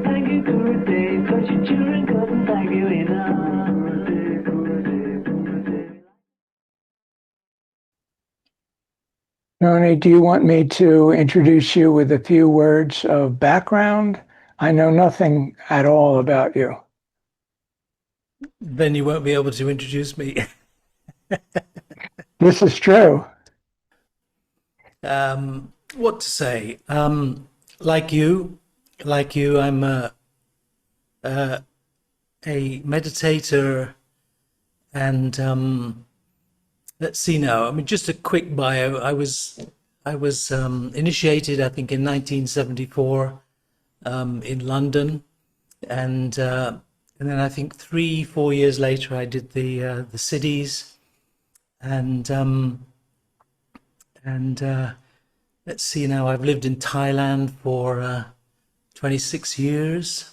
thank you, Gurudev, 'cause your children couldn't thank you enough. Gurudev, Gurudev, Gurudev. Tony, do you want me to introduce you with a few words of background? I know nothing at all about you. Then you won't be able to introduce me. This is true. What to say? Like you, I'm a meditator, and let's see now. I mean, just a quick bio. I was initiated, I think, in 1974 in London, and then I think 3, 4 years later, I did the cities, and let's see now. I've lived in Thailand for 26 years.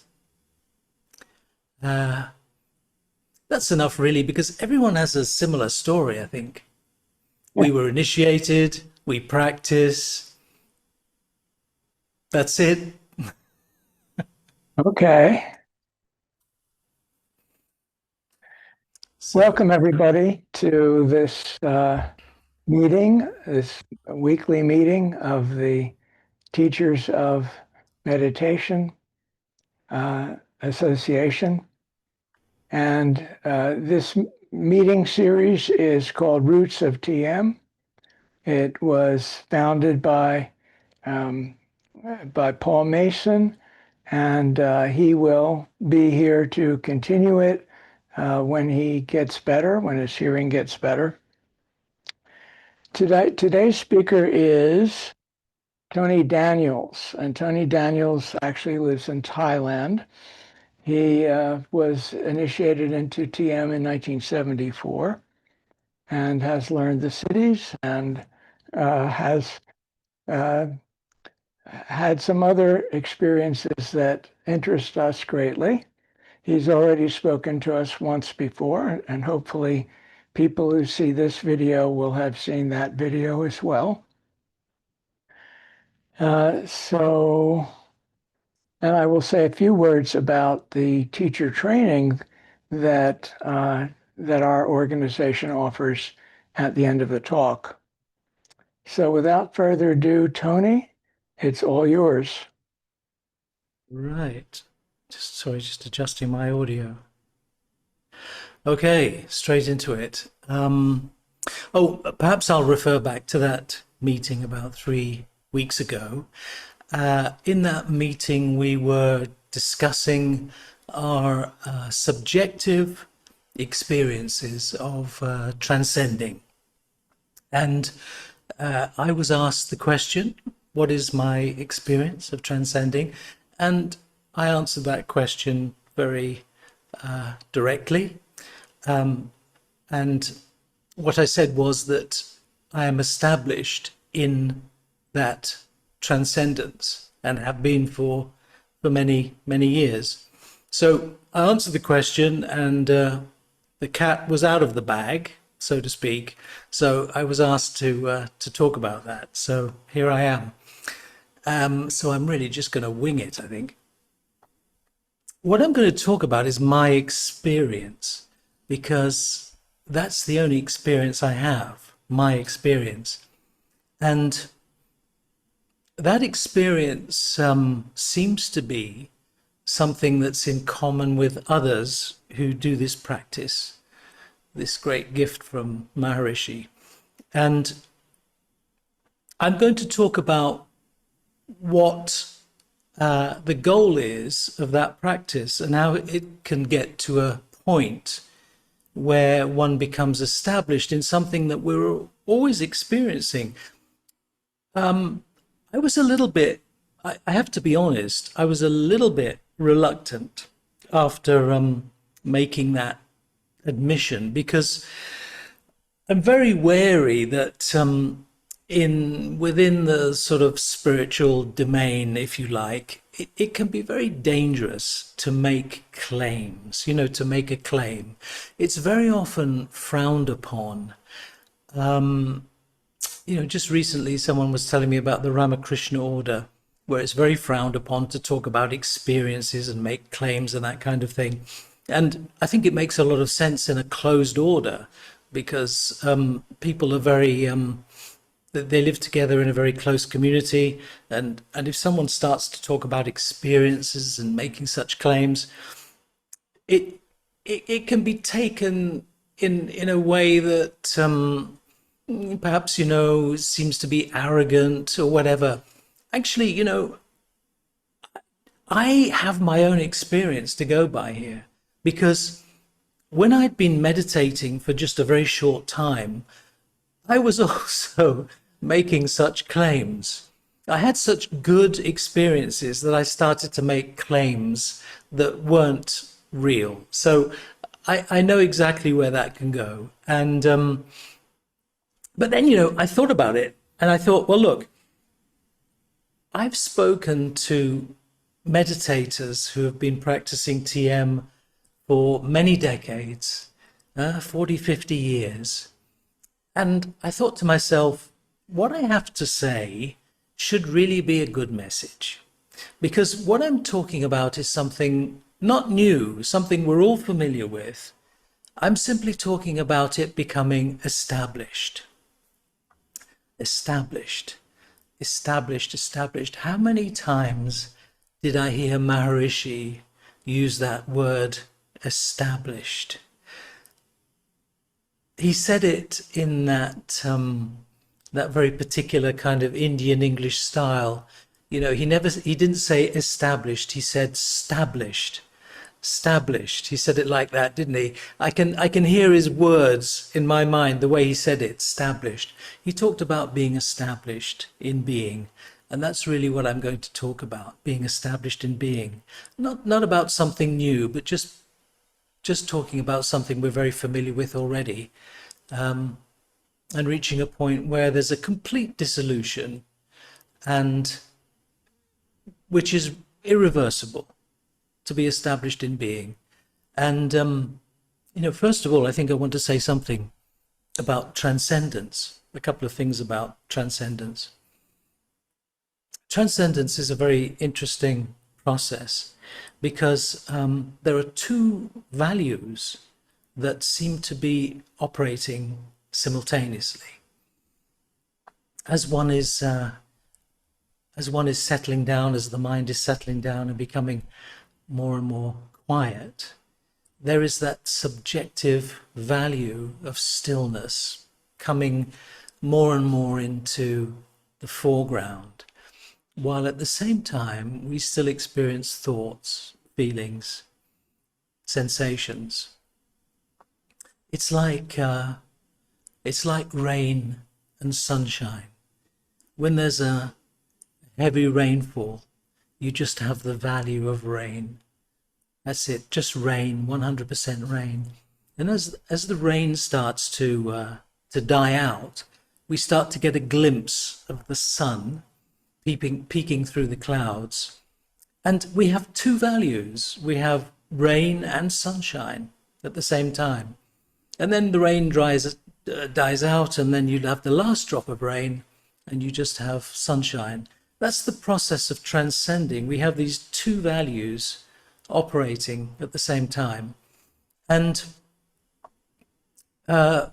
That's enough, really, because everyone has a similar story, I think. We were initiated, we practice. That's it. Okay. Welcome, everybody, to this meeting, this weekly meeting of the Teachers of Meditation Association. And this meeting series is called Roots of TM. It was founded by Paul Mason, and he will be here to continue it when he gets better, when his hearing gets better. Today's speaker is Tony Daniels, and Tony Daniels actually lives in Thailand. He was initiated into TM in 1974 and has learned the cities and has had some other experiences that interest us greatly. He's already spoken to us once before, and hopefully people who see this video will have seen that video as well. And I will say a few words about the teacher training that our organization offers at the end of the talk. So without further ado, Tony, it's all yours. Right. Just adjusting my audio. Okay, straight into it. Perhaps I'll refer back to that meeting about 3 weeks ago. In that meeting, we were discussing our subjective experiences of transcending. And I was asked the question, what is my experience of transcending? And I answered that question very directly. And what I said was that I am established in that transcendence and have been for many, many years. So I answered the question, and the cat was out of the bag, so to speak. So I was asked to talk about that. So here I am. So I'm really just going to wing it, I think. What I'm going to talk about is my experience, because that's the only experience I have, my experience. And that experience seems to be something that's in common with others who do this practice, this great gift from Maharishi. And I'm going to talk about what the goal is of that practice and how it can get to a point where one becomes established in something that we're always experiencing. I was a little bit, I have to be honest, I was a little bit reluctant after making that admission, because I'm very wary that within the sort of spiritual domain, if you like, it can be very dangerous to make claims, to make a claim. It's very often frowned upon. Just recently someone was telling me about the Ramakrishna order, where it's very frowned upon to talk about experiences and make claims and that kind of thing. And I think it makes a lot of sense in a closed order, because people are very they live together in a very close community, and if someone starts to talk about experiences and making such claims, it it can be taken in a way that perhaps, seems to be arrogant or whatever. Actually, I have my own experience to go by here, because when I'd been meditating for just a very short time, I was also making such claims. I had such good experiences that I started to make claims that weren't real. So I know exactly where that can go. And but then, I thought about it and I thought, well, look, I've spoken to meditators who have been practicing TM for many decades, 40, 50 years. And I thought to myself, what I have to say should really be a good message. Because what I'm talking about is something not new, something we're all familiar with. I'm simply talking about it becoming established. Established. Established, established. How many times did I hear Maharishi use that word, established? He said it in that very particular kind of Indian English style. He didn't say established, he said stablished. Established. He said it like that, didn't he? I can hear his words in my mind, the way he said it, established. He talked about being established in being. And that's really what I'm going to talk about, being established in being. Not about something new, but just talking about something we're very familiar with already, and reaching a point where there's a complete dissolution, and which is irreversible, to be established in being. And first of all, I think I want to say something about transcendence, a couple of things about transcendence. Transcendence is a very interesting process, because there are two values that seem to be operating simultaneously. As one is settling down, as the mind is settling down and becoming more and more quiet, there is that subjective value of stillness coming more and more into the foreground, while at the same time we still experience thoughts, feelings, sensations. It's like rain and sunshine. When there's a heavy rainfall, you just have the value of rain. That's it, just rain, 100% rain. And as the rain starts to die out, we start to get a glimpse of the sun peeking through the clouds. And we have two values. We have rain and sunshine at the same time. And then the rain dies out, and then you have the last drop of rain, and you just have sunshine. That's the process of transcending. We have these two values operating at the same time. And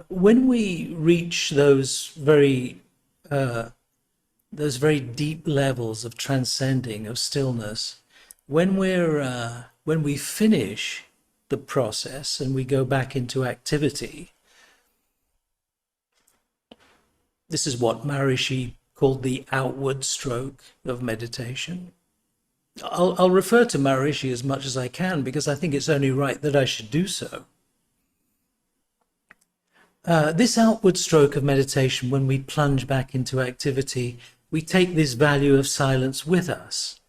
when we reach those very deep levels of transcending, of stillness, when we finish the process and we go back into activity, this is what Maharishi called the outward stroke of meditation. I'll refer to Maharishi as much as I can, because I think it's only right that I should do so. This outward stroke of meditation, when we plunge back into activity, we take this value of silence with us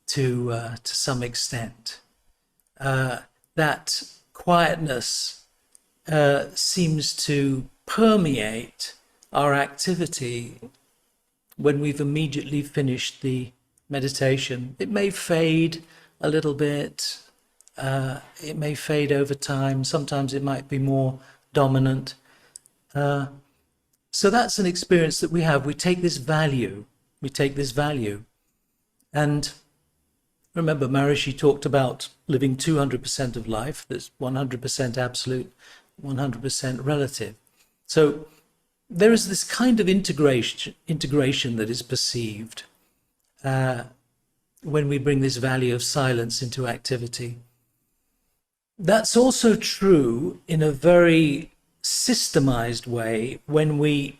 to some extent. That quietness seems to permeate our activity when we've immediately finished the meditation. It may fade a little bit, it may fade over time, sometimes it might be more dominant. So that's an experience that we have. We take this value, And remember, Maharishi talked about living 200% of life. There's 100% absolute, 100% relative. So there is this kind of integration that is perceived when we bring this value of silence into activity. That's also true in a very systemized way when we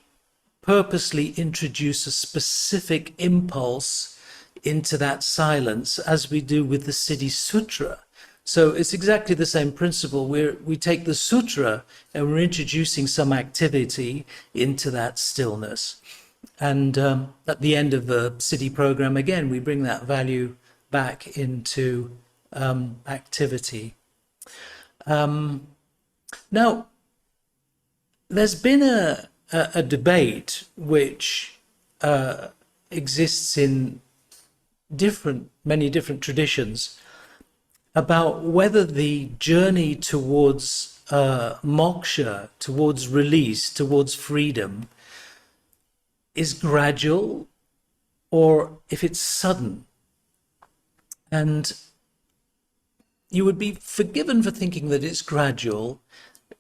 purposely introduce a specific impulse into that silence, as we do with the Siddhi Sutra. So it's exactly the same principle where we take the sutra and we're introducing some activity into that stillness. And at the end of the Siddhi program, again, we bring that value back into activity. Now, there's been a debate which exists in many different traditions about whether the journey towards moksha, towards release, towards freedom, is gradual or if it's sudden. And you would be forgiven for thinking that it's gradual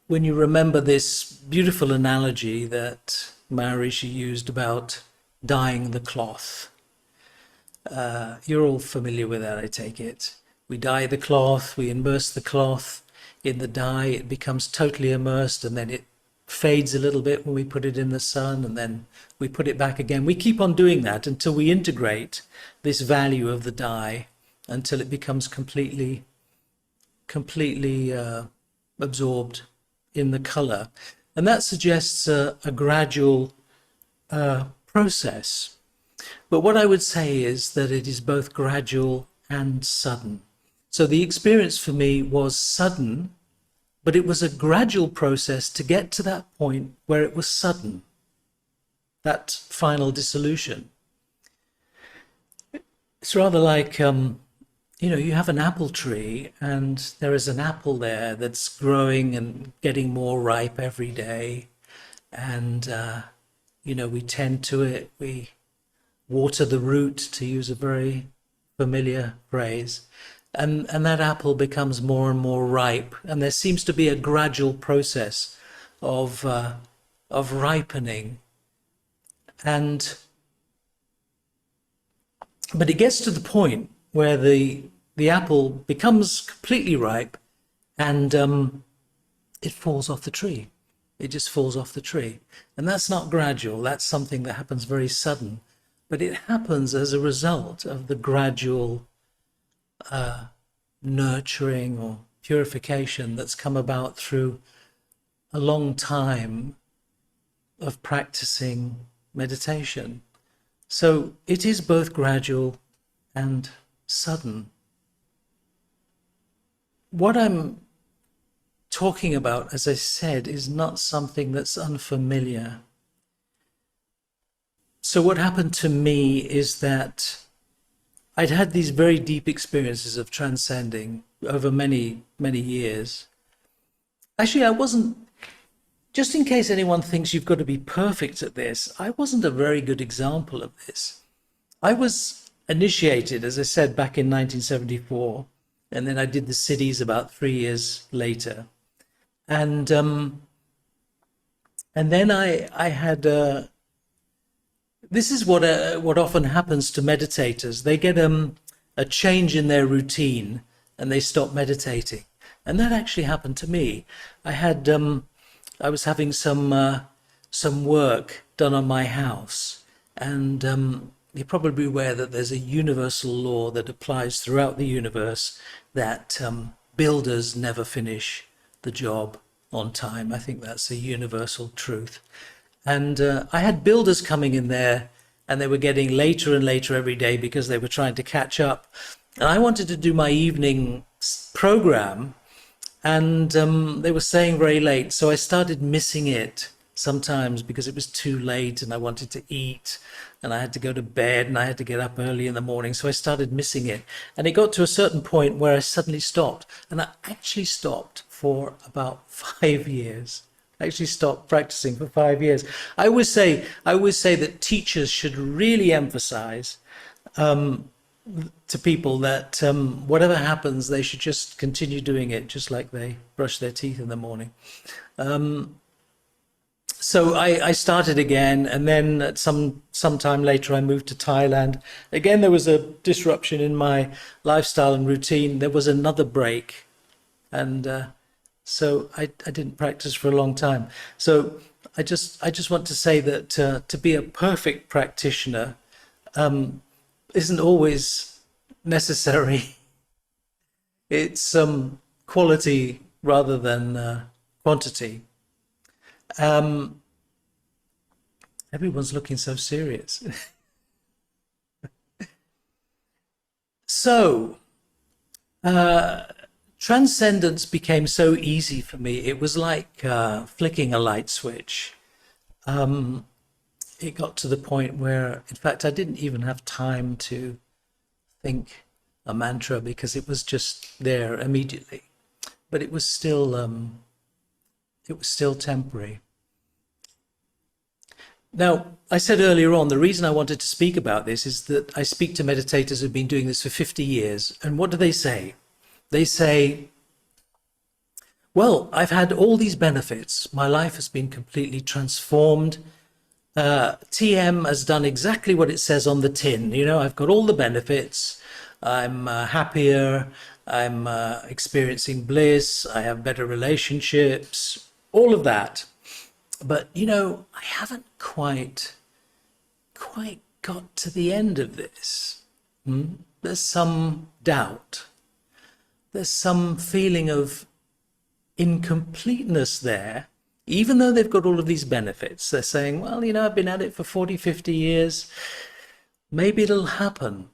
when you remember this beautiful analogy that Maharishi used about dyeing the cloth. You're all familiar with that, I take it. We dye the cloth, we immerse the cloth in the dye, it becomes totally immersed, and then it fades a little bit when we put it in the sun, and then we put it back again. We keep on doing that until we integrate this value of the dye, until it becomes completely absorbed in the color. And that suggests a gradual process. But what I would say is that it is both gradual and sudden. So the experience for me was sudden, but it was a gradual process to get to that point where it was sudden, that final dissolution. It's rather like, you have an apple tree and there is an apple there that's growing and getting more ripe every day. And, we tend to it, we water the root, to use a very familiar phrase. And that apple becomes more and more ripe. And there seems to be a gradual process of ripening. But it gets to the point where the apple becomes completely ripe and it falls off the tree. It just falls off the tree. And that's not gradual. That's something that happens very sudden. But it happens as a result of the gradual nurturing or purification that's come about through a long time of practicing meditation. So it is both gradual and sudden. What I'm talking about, as I said, is not something that's unfamiliar. So what happened to me is that I'd had these very deep experiences of transcending over many, many years. Actually, I wasn't, just in case anyone thinks you've got to be perfect at this, I wasn't a very good example of this. I was initiated, as I said, back in 1974, and then I did the Siddhis about 3 years later. And then I had this is what often happens to meditators. They get a change in their routine and they stop meditating. And that actually happened to me. I was having some work done on my house, and you're probably aware that there's a universal law that applies throughout the universe that builders never finish the job on time. I think that's a universal truth. And I had builders coming in there, and they were getting later and later every day because they were trying to catch up. And I wanted to do my evening program, and they were staying very late. So I started missing it sometimes because it was too late and I wanted to eat and I had to go to bed and I had to get up early in the morning. So I started missing it. And it got to a certain point where I suddenly stopped. And I actually stopped for about 5 years. I actually stopped practicing for 5 years. I always say that teachers should really emphasize to people that whatever happens, they should just continue doing it, just like they brush their teeth in the morning. So I started again, and then at sometime later I moved to Thailand. Again, there was a disruption in my lifestyle and routine. There was another break, and so I didn't practice for a long time. So I just want to say that to be a perfect practitioner isn't always necessary. It's quality rather than quantity. Everyone's looking so serious. So, Transcendence became so easy for me. It was like flicking a light switch. It got to the point where, in fact, I didn't even have time to think a mantra because it was just there immediately. But it was still temporary. Now, I said earlier on, the reason I wanted to speak about this is that I speak to meditators who've been doing this for 50 years. And what do they say? They say, well, I've had all these benefits. My life has been completely transformed. TM has done exactly what it says on the tin. You know, I've got all the benefits. I'm happier. I'm experiencing bliss. I have better relationships, all of that. But, you know, I haven't quite got to the end of this. There's some doubt. There's some feeling of incompleteness there, even though they've got all of these benefits. They're saying, well, you know, I've been at it for 40, 50 years. Maybe it'll happen.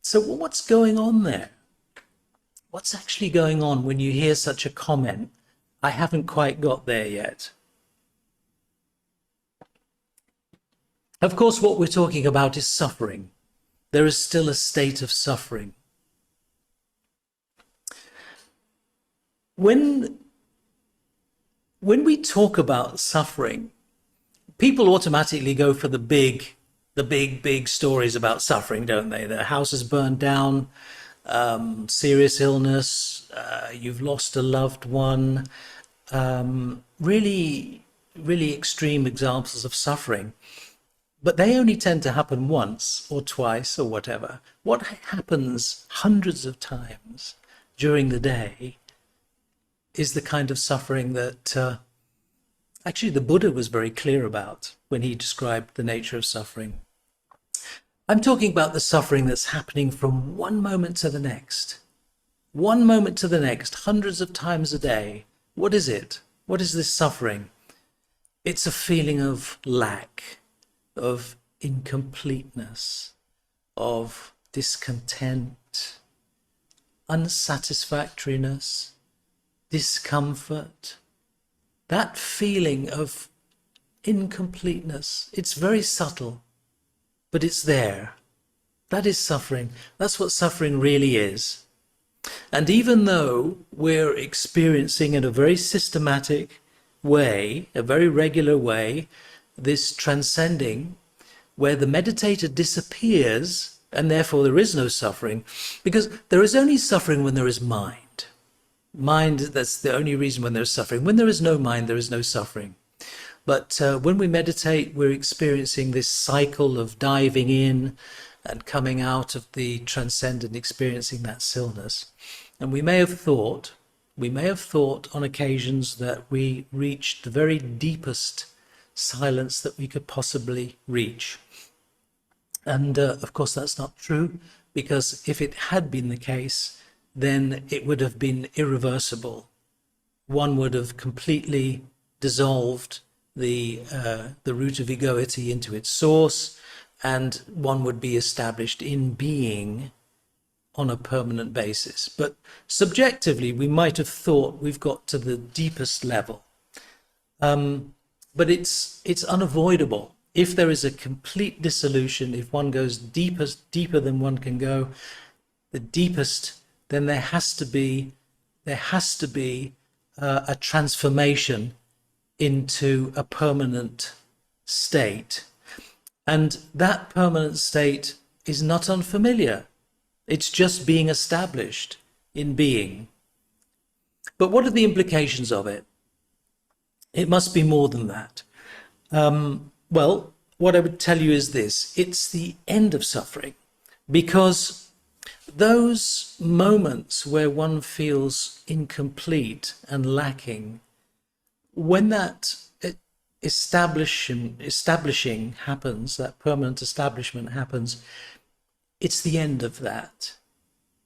So what's going on there? What's actually going on when you hear such a comment? I haven't quite got there yet. Of course, what we're talking about is suffering. There is still a state of suffering. When we talk about suffering, people automatically go for the big stories about suffering, don't they? The house is burned down, serious illness, you've lost a loved one, really, really extreme examples of suffering. But they only tend to happen once or twice or whatever. What happens hundreds of times during the day is the kind of suffering that actually the Buddha was very clear about when he described the nature of suffering. I'm talking about the suffering that's happening from one moment to the next. One moment to the next, hundreds of times a day. What is it? What is this suffering? It's a feeling of lack, of incompleteness, of discontent, unsatisfactoriness, discomfort. That feeling of incompleteness, it's very subtle, but it's there. That is suffering. That's what suffering really is. And even though we're experiencing in a very systematic way, a very regular way, this transcending, where the meditator disappears and therefore there is no suffering, because there is only suffering when there is mind. Mind, that's the only reason when there's suffering. When there is no mind, there is no suffering. But when we meditate, we're experiencing this cycle of diving in and coming out of the transcendent, experiencing that stillness. And we may have thought on occasions that we reached the very deepest silence that we could possibly reach. And of course that's not true, because if it had been the case, then it would have been irreversible. One would have completely dissolved the root of egoity into its source, and one would be established in being on a permanent basis. But subjectively, we might have thought we've got to the deepest level. But it's unavoidable. If there is a complete dissolution, if one goes deeper than one can go, the deepest, then there has to be a transformation into a permanent state. And that permanent state is not unfamiliar. It's just being established in being. But what are the implications of it? It must be more than that. Well, what I would tell you is this: it's the end of suffering, because those moments where one feels incomplete and lacking, when that establishing happens, that permanent establishment happens, it's the end of that.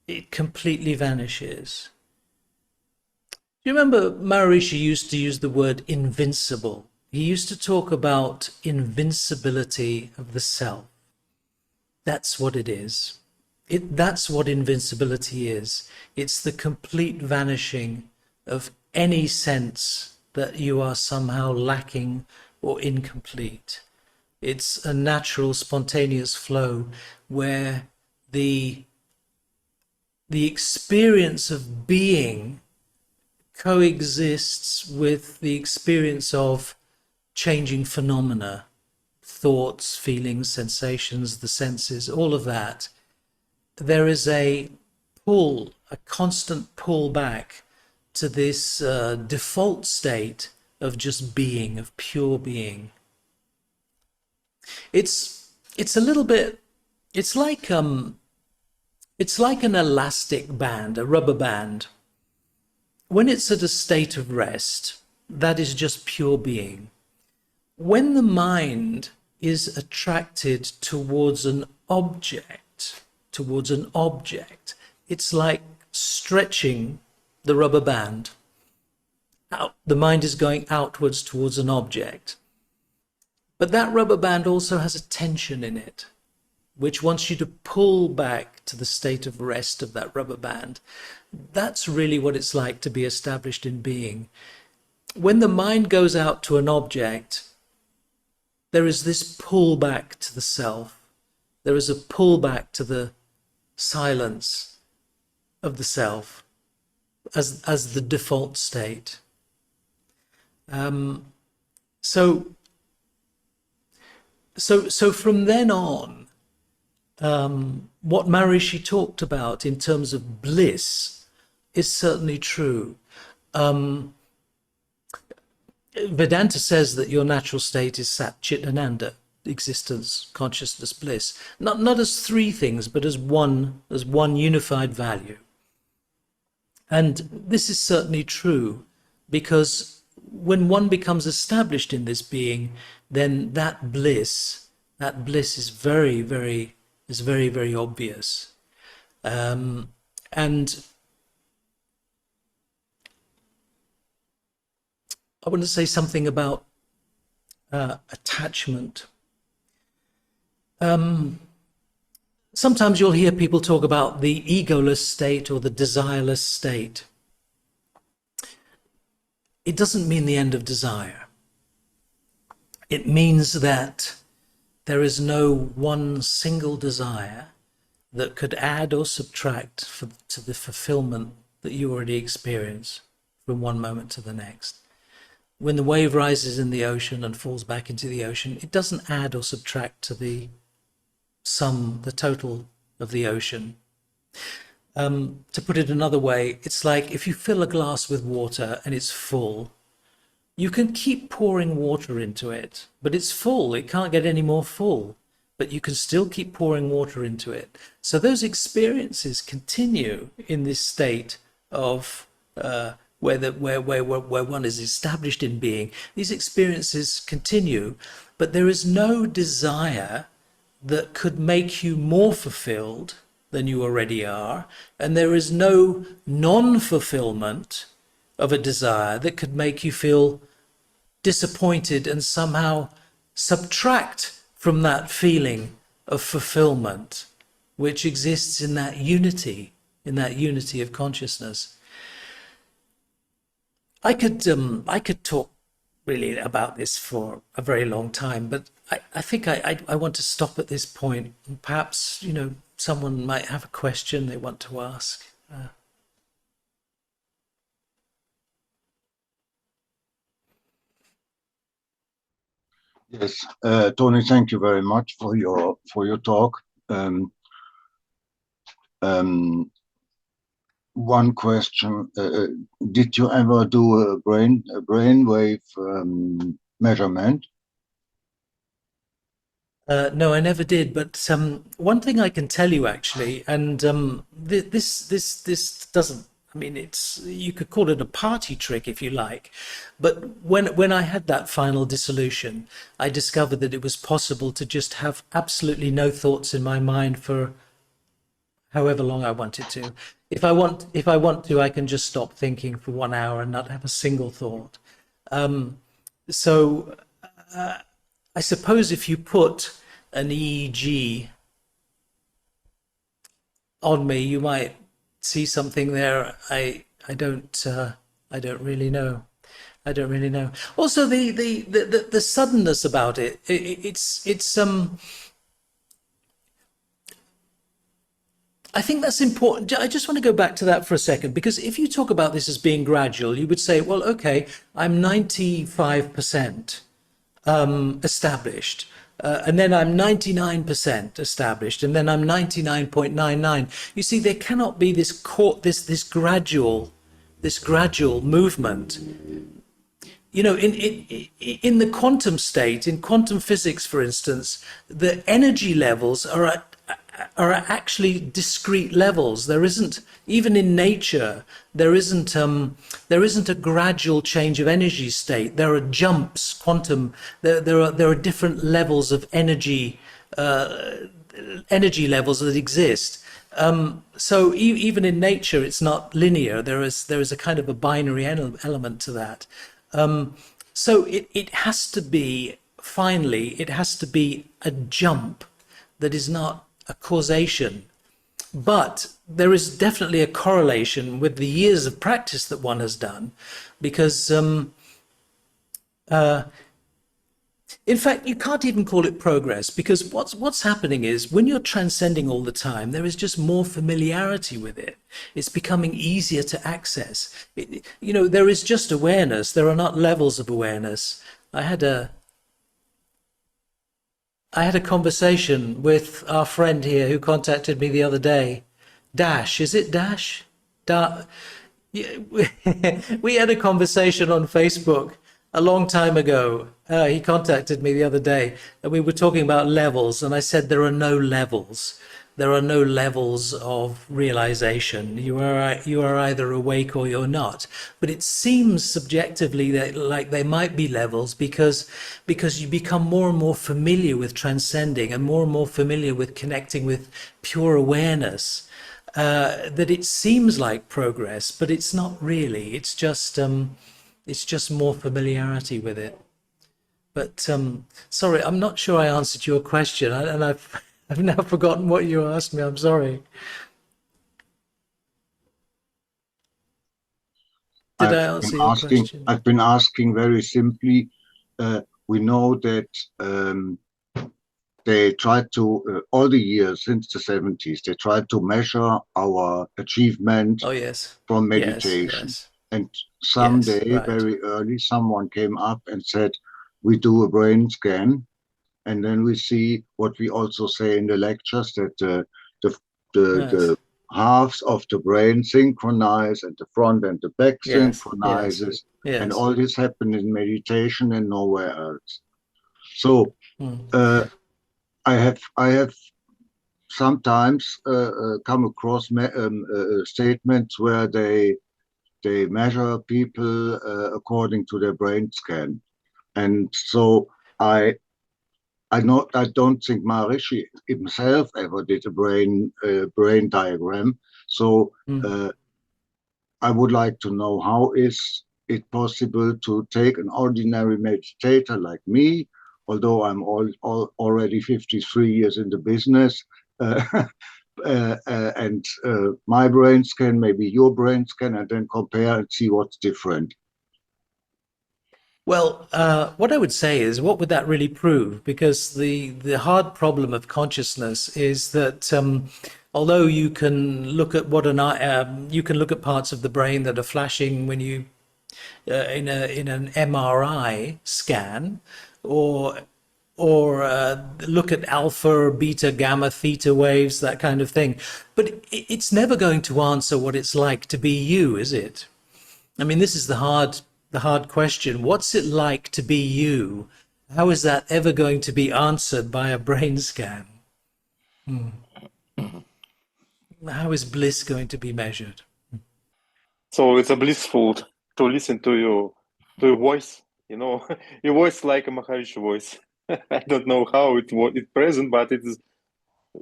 It completely vanishes. Do you remember Maharishi used to use the word invincible? He used to talk about invincibility of the self. That's what it is. That's what invincibility is. It's the complete vanishing of any sense that you are somehow lacking or incomplete. It's a natural, spontaneous flow where the experience of being coexists with the experience of changing phenomena, thoughts, feelings, sensations, the senses, all of that. There is a pull, a constant pull back to this default state of just being, of pure being. It's a little bit, it's like an elastic band, a rubber band. When it's at a state of rest, that is just pure being. When the mind is attracted towards an object, it's like stretching the rubber band out. The mind is going outwards towards an object. But that rubber band also has a tension in it, which wants you to pull back to the state of rest of that rubber band. That's really what it's like to be established in being. When the mind goes out to an object, there is this pull back to the self. There is a pull back to the silence of the self as the default state. So from then on, what Maharishi talked about in terms of bliss is certainly true. Vedanta says that your natural state is Sat Chit Ananda, existence, consciousness, bliss. Not as three things, but as one unified value. And this is certainly true, because when one becomes established in this being, then that bliss is very, very obvious. And I want to say something about attachment. Sometimes you'll hear people talk about the egoless state or the desireless state. It doesn't mean the end of desire. It means that there is no one single desire that could add or subtract to the fulfillment that you already experience from one moment to the next. When the wave rises in the ocean and falls back into the ocean, it doesn't add or subtract to the sum, the total of the ocean. To put it another way, it's like if you fill a glass with water and it's full, you can keep pouring water into it, but it's full. It can't get any more full, but you can still keep pouring water into it. So those experiences continue in this state of where one is established in being. These experiences continue, but there is no desire that could make you more fulfilled than you already are, and there is no non-fulfillment of a desire that could make you feel disappointed and somehow subtract from that feeling of fulfillment which exists in that unity of consciousness. I could talk really about this for a very long time, but I think I want to stop at this point. Perhaps, someone might have a question they want to ask. Yes, Tony, thank you very much for your talk. Um, One question: did you ever do a brainwave measurement? No, I never did. But one thing I can tell you actually, and this doesn't. I mean, it's you could call it a party trick if you like, but when I had that final dissolution, I discovered that it was possible to just have absolutely no thoughts in my mind for however long I wanted to. If I want to, I can just stop thinking for 1 hour and not have a single thought. So I suppose if you put an EEG on me, you might see something there. I don't really know. I don't really know. Also, the suddenness about it, it's. I think that's important. I just want to go back to that for a second, because if you talk about this as being gradual, you would say, well, okay, I'm 95% established. And then I'm 99% established, and then I'm 99.99. You see, there cannot be this gradual movement. You know, in the quantum state, in quantum physics, for instance, the energy levels are actually discrete levels. There isn't, even in nature, there isn't a gradual change of energy state. There are jumps, quantum. There are different levels of energy levels that exist. So even in nature, it's not linear. There is a kind of a binary element to that. So it has to be, finally, it has to be a jump that is not a causation. But there is definitely a correlation with the years of practice that one has done, because in fact, you can't even call it progress, because what's happening is when you're transcending all the time, there is just more familiarity with it. It's becoming easier to access. You know, there is just awareness. There are not levels of awareness. I had a conversation with our friend here who contacted me the other day. Dash, is it Dash? Yeah, we had a conversation on Facebook a long time ago. He contacted me the other day, and we were talking about levels, and I said there are no levels. There are no levels of realization. You are either awake or you're not. But it seems subjectively that like there might be levels, because you become more and more familiar with transcending and more familiar with connecting with pure awareness. That it seems like progress, but it's not really. It's just more familiarity with it. But sorry, I'm not sure I answered your question, and I've now forgotten what you asked me. I'm sorry. Did I answer your question? I've been asking very simply. We know that they tried to all the years since the 70s. They tried to measure our achievement Oh yes, from yes, meditation. yes, And yes. someday, Right. very early, someone came up and said, "We do a brain scan, and then we see what we also say in the lectures, that the the Right. halves of the brain synchronize, and the front and the back Yes. Yes. synchronizes, and Yes. all this happens in meditation and nowhere else." So Mm. I have sometimes come across statements where they measure people according to their brain scan, and so I I don't think Maharishi himself ever did a brain diagram. So Mm. uh, I would like to know, how is it possible to take an ordinary meditator like me, although I'm already 53 years in the business, uh, and my brain scan, maybe your brain scan, and then compare and see what's different. Well, what I would say is, what would that really prove? Because the hard problem of consciousness is that although you can look at you can look at parts of the brain that are flashing when you in an MRI scan, or or look at alpha, beta, gamma, theta waves, that kind of thing. But it's never going to answer what it's like to be you, is it? I mean, this is the hard question. What's it like to be you? How is that ever going to be answered by a brain scan? How is bliss going to be measured? So it's a blissful to listen to your voice. You know, your voice like a Maharishi voice. I don't know how it's present, but it is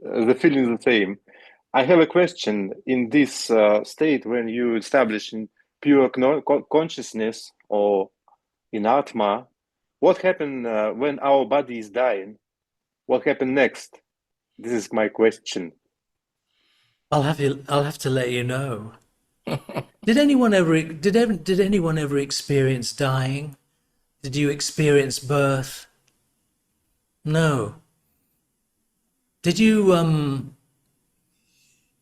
the feeling is the same. I have a question. In this state, when you establish in pure consciousness or in Atma, what happened when our body is dying? What happened next? This is my question. I'll have to let you know. Did anyone ever experience dying? Did you experience birth? No. Did you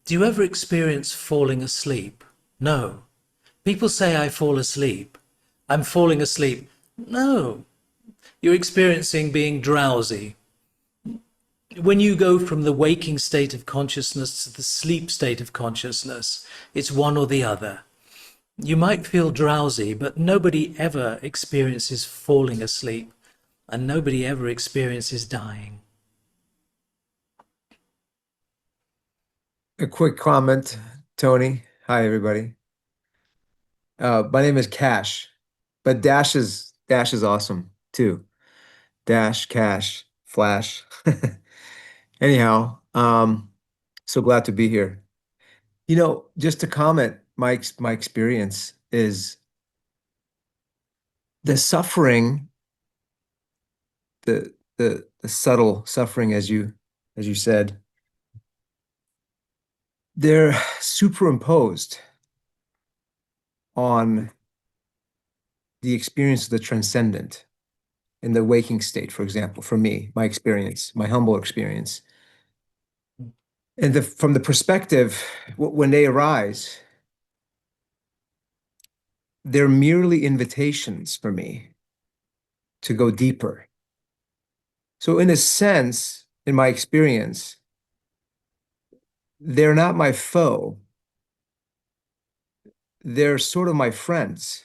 do you ever experience falling asleep? No. People say I fall asleep. I'm falling asleep. No. You're experiencing being drowsy. When you go from the waking state of consciousness to the sleep state of consciousness, it's one or the other. You might feel drowsy, but nobody ever experiences falling asleep, and nobody ever experiences dying. A quick comment, Tony. Hi, everybody. My name is Cash, but Dash is awesome too. Dash, Cash, Flash. Anyhow, so glad to be here. You know, just to comment, my experience is the suffering, the subtle suffering, as you said, they're superimposed on the experience of the transcendent in the waking state, for example, for me, my experience, my humble experience. And from the perspective, when they arise, they're merely invitations for me to go deeper. So in a sense, in my experience, they're not my foe. They're sort of my friends.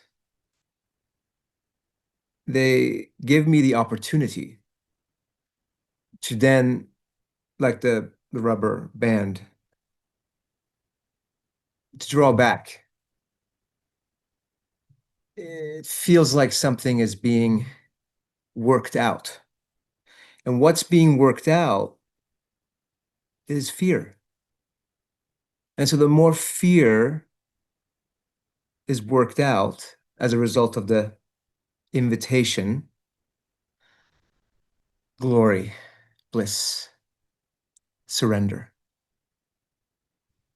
They give me the opportunity to then, like the rubber band, to draw back. It feels like something is being worked out. And what's being worked out is fear. And so the more fear is worked out as a result of the invitation, glory, bliss, surrender.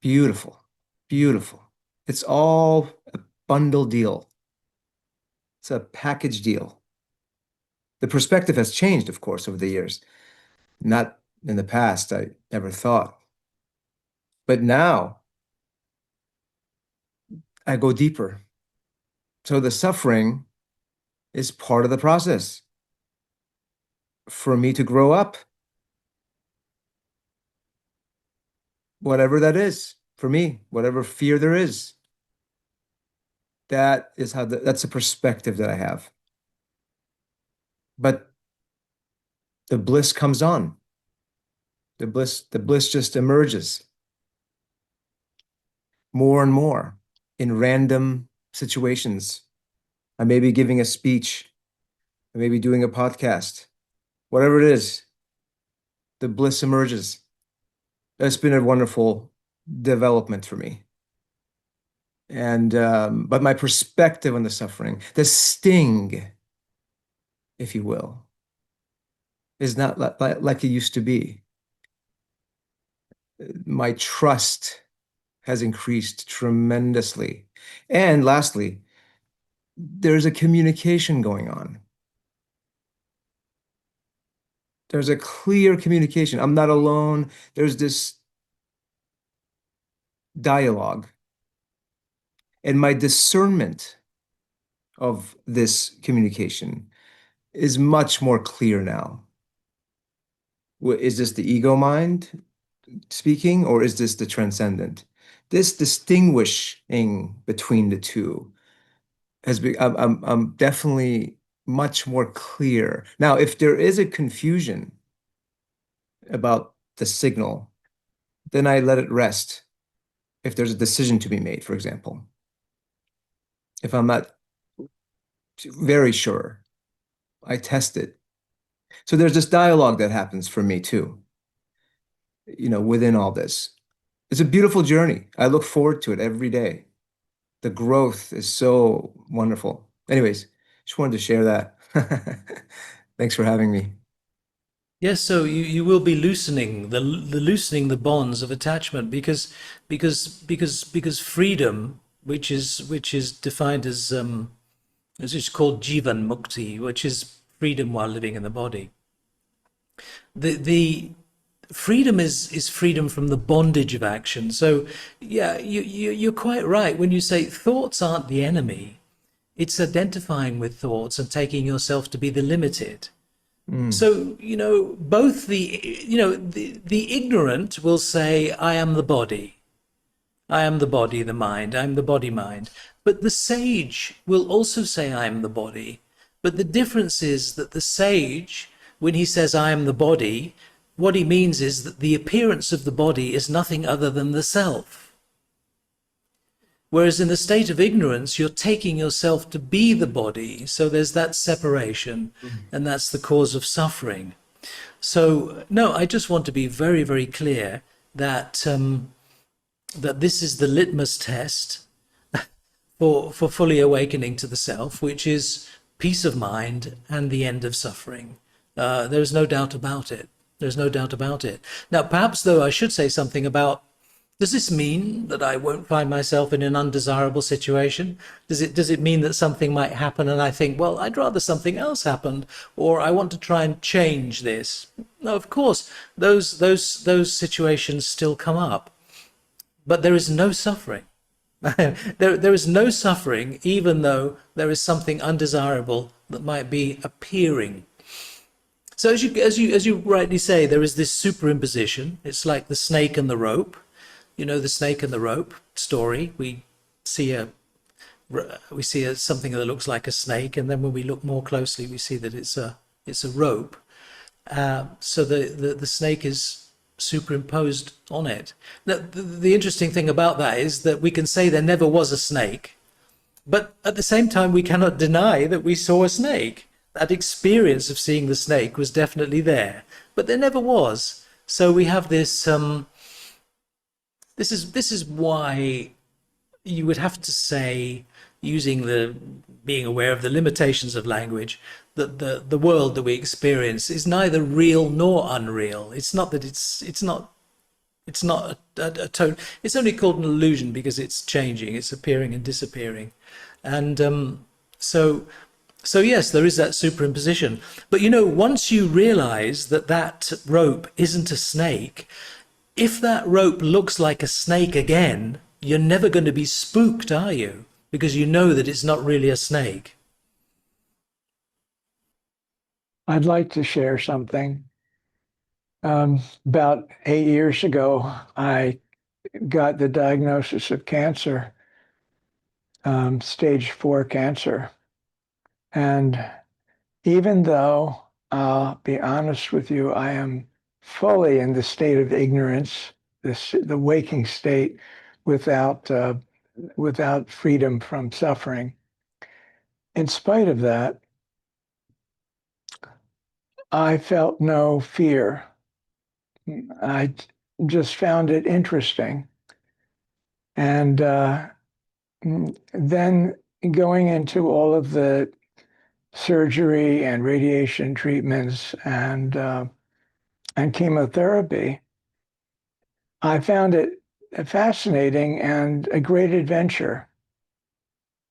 Beautiful, beautiful. It's all a bundle deal. It's a package deal. The perspective has changed, of course, over the years. Not in the past, I never thought. But now, I go deeper. So the suffering is part of the process for me to grow up. Whatever that is, for me, whatever fear there is. That is that's a perspective that I have. But the bliss comes on. The bliss just emerges more and more in random situations. I may be giving a speech, I may be doing a podcast, whatever it is, the bliss emerges. It's been a wonderful development for me. And but my perspective on the suffering, the sting, if you will, is not like it used to be. My trust has increased tremendously. And lastly, there's a communication going on. There's a clear communication. I'm not alone. There's this dialogue. And my discernment of this communication is much more clear now. Is this the ego mind speaking, or is this the transcendent? This distinguishing between the two has been, I'm definitely much more clear. Now, if there is a confusion about the signal, then I let it rest. If there's a decision to be made, for example, if I'm not very sure, I test it. So there's this dialogue that happens for me too, within all this. It's a beautiful journey. I look forward to it every day. The growth is so wonderful. Anyways, just wanted to share that. Thanks for having me. Yes, so you will be loosening the loosening the bonds of attachment because freedom, which is defined as it's called jivan mukti, which is freedom while living in the body. The freedom is freedom from the bondage of action. So yeah, you're quite right when you say thoughts aren't the enemy. It's identifying with thoughts and taking yourself to be the limited. So, both the ignorant will say, I am the body. I am the body, the mind. I am the body, mind. But the sage will also say, I am the body. But the difference is that the sage, when he says, I am the body, what he means is that the appearance of the body is nothing other than the self. Whereas in the state of ignorance, you're taking yourself to be the body. So there's that separation, and that's the cause of suffering. So, no, I just want to be very, very clear that that this is the litmus test for fully awakening to the self, which is peace of mind and the end of suffering. There's no doubt about it. There's no doubt about it. Now, perhaps, though, I should say something about, does this mean that I won't find myself in an undesirable situation? Does it mean that something might happen and I think, well, I'd rather something else happened, or I want to try and change this? No, of course, those situations still come up, but there is no suffering. There is no suffering, even though there is something undesirable that might be appearing. So as you rightly say, there is this superimposition. It's like the snake and the rope. The snake and the rope story. We see something that looks like a snake, and then when we look more closely, we see that it's a rope. So the snake is superimposed on it. Now, the interesting thing about that is that we can say there never was a snake, but at the same time, we cannot deny that we saw a snake. That experience of seeing the snake was definitely there, but there never was. So we have this. This is why you would have to say, being aware of the limitations of language, that the world that we experience is neither real nor unreal. It's not that it's not a tone. It's only called an illusion because it's changing, it's appearing and disappearing, and so yes, there is that superimposition. But once you realize that rope isn't a snake, if that rope looks like a snake again, you're never going to be spooked, are you? Because you know that it's not really a snake. I'd like to share something. About 8 years ago, I got the diagnosis of cancer, stage 4 cancer. And even though, I'll be honest with you, I am fully in the state of ignorance, the waking state, without freedom from suffering. In spite of that, I felt no fear. I just found it interesting. And then going into all of the surgery and radiation treatments and chemotherapy, I found it fascinating and a great adventure.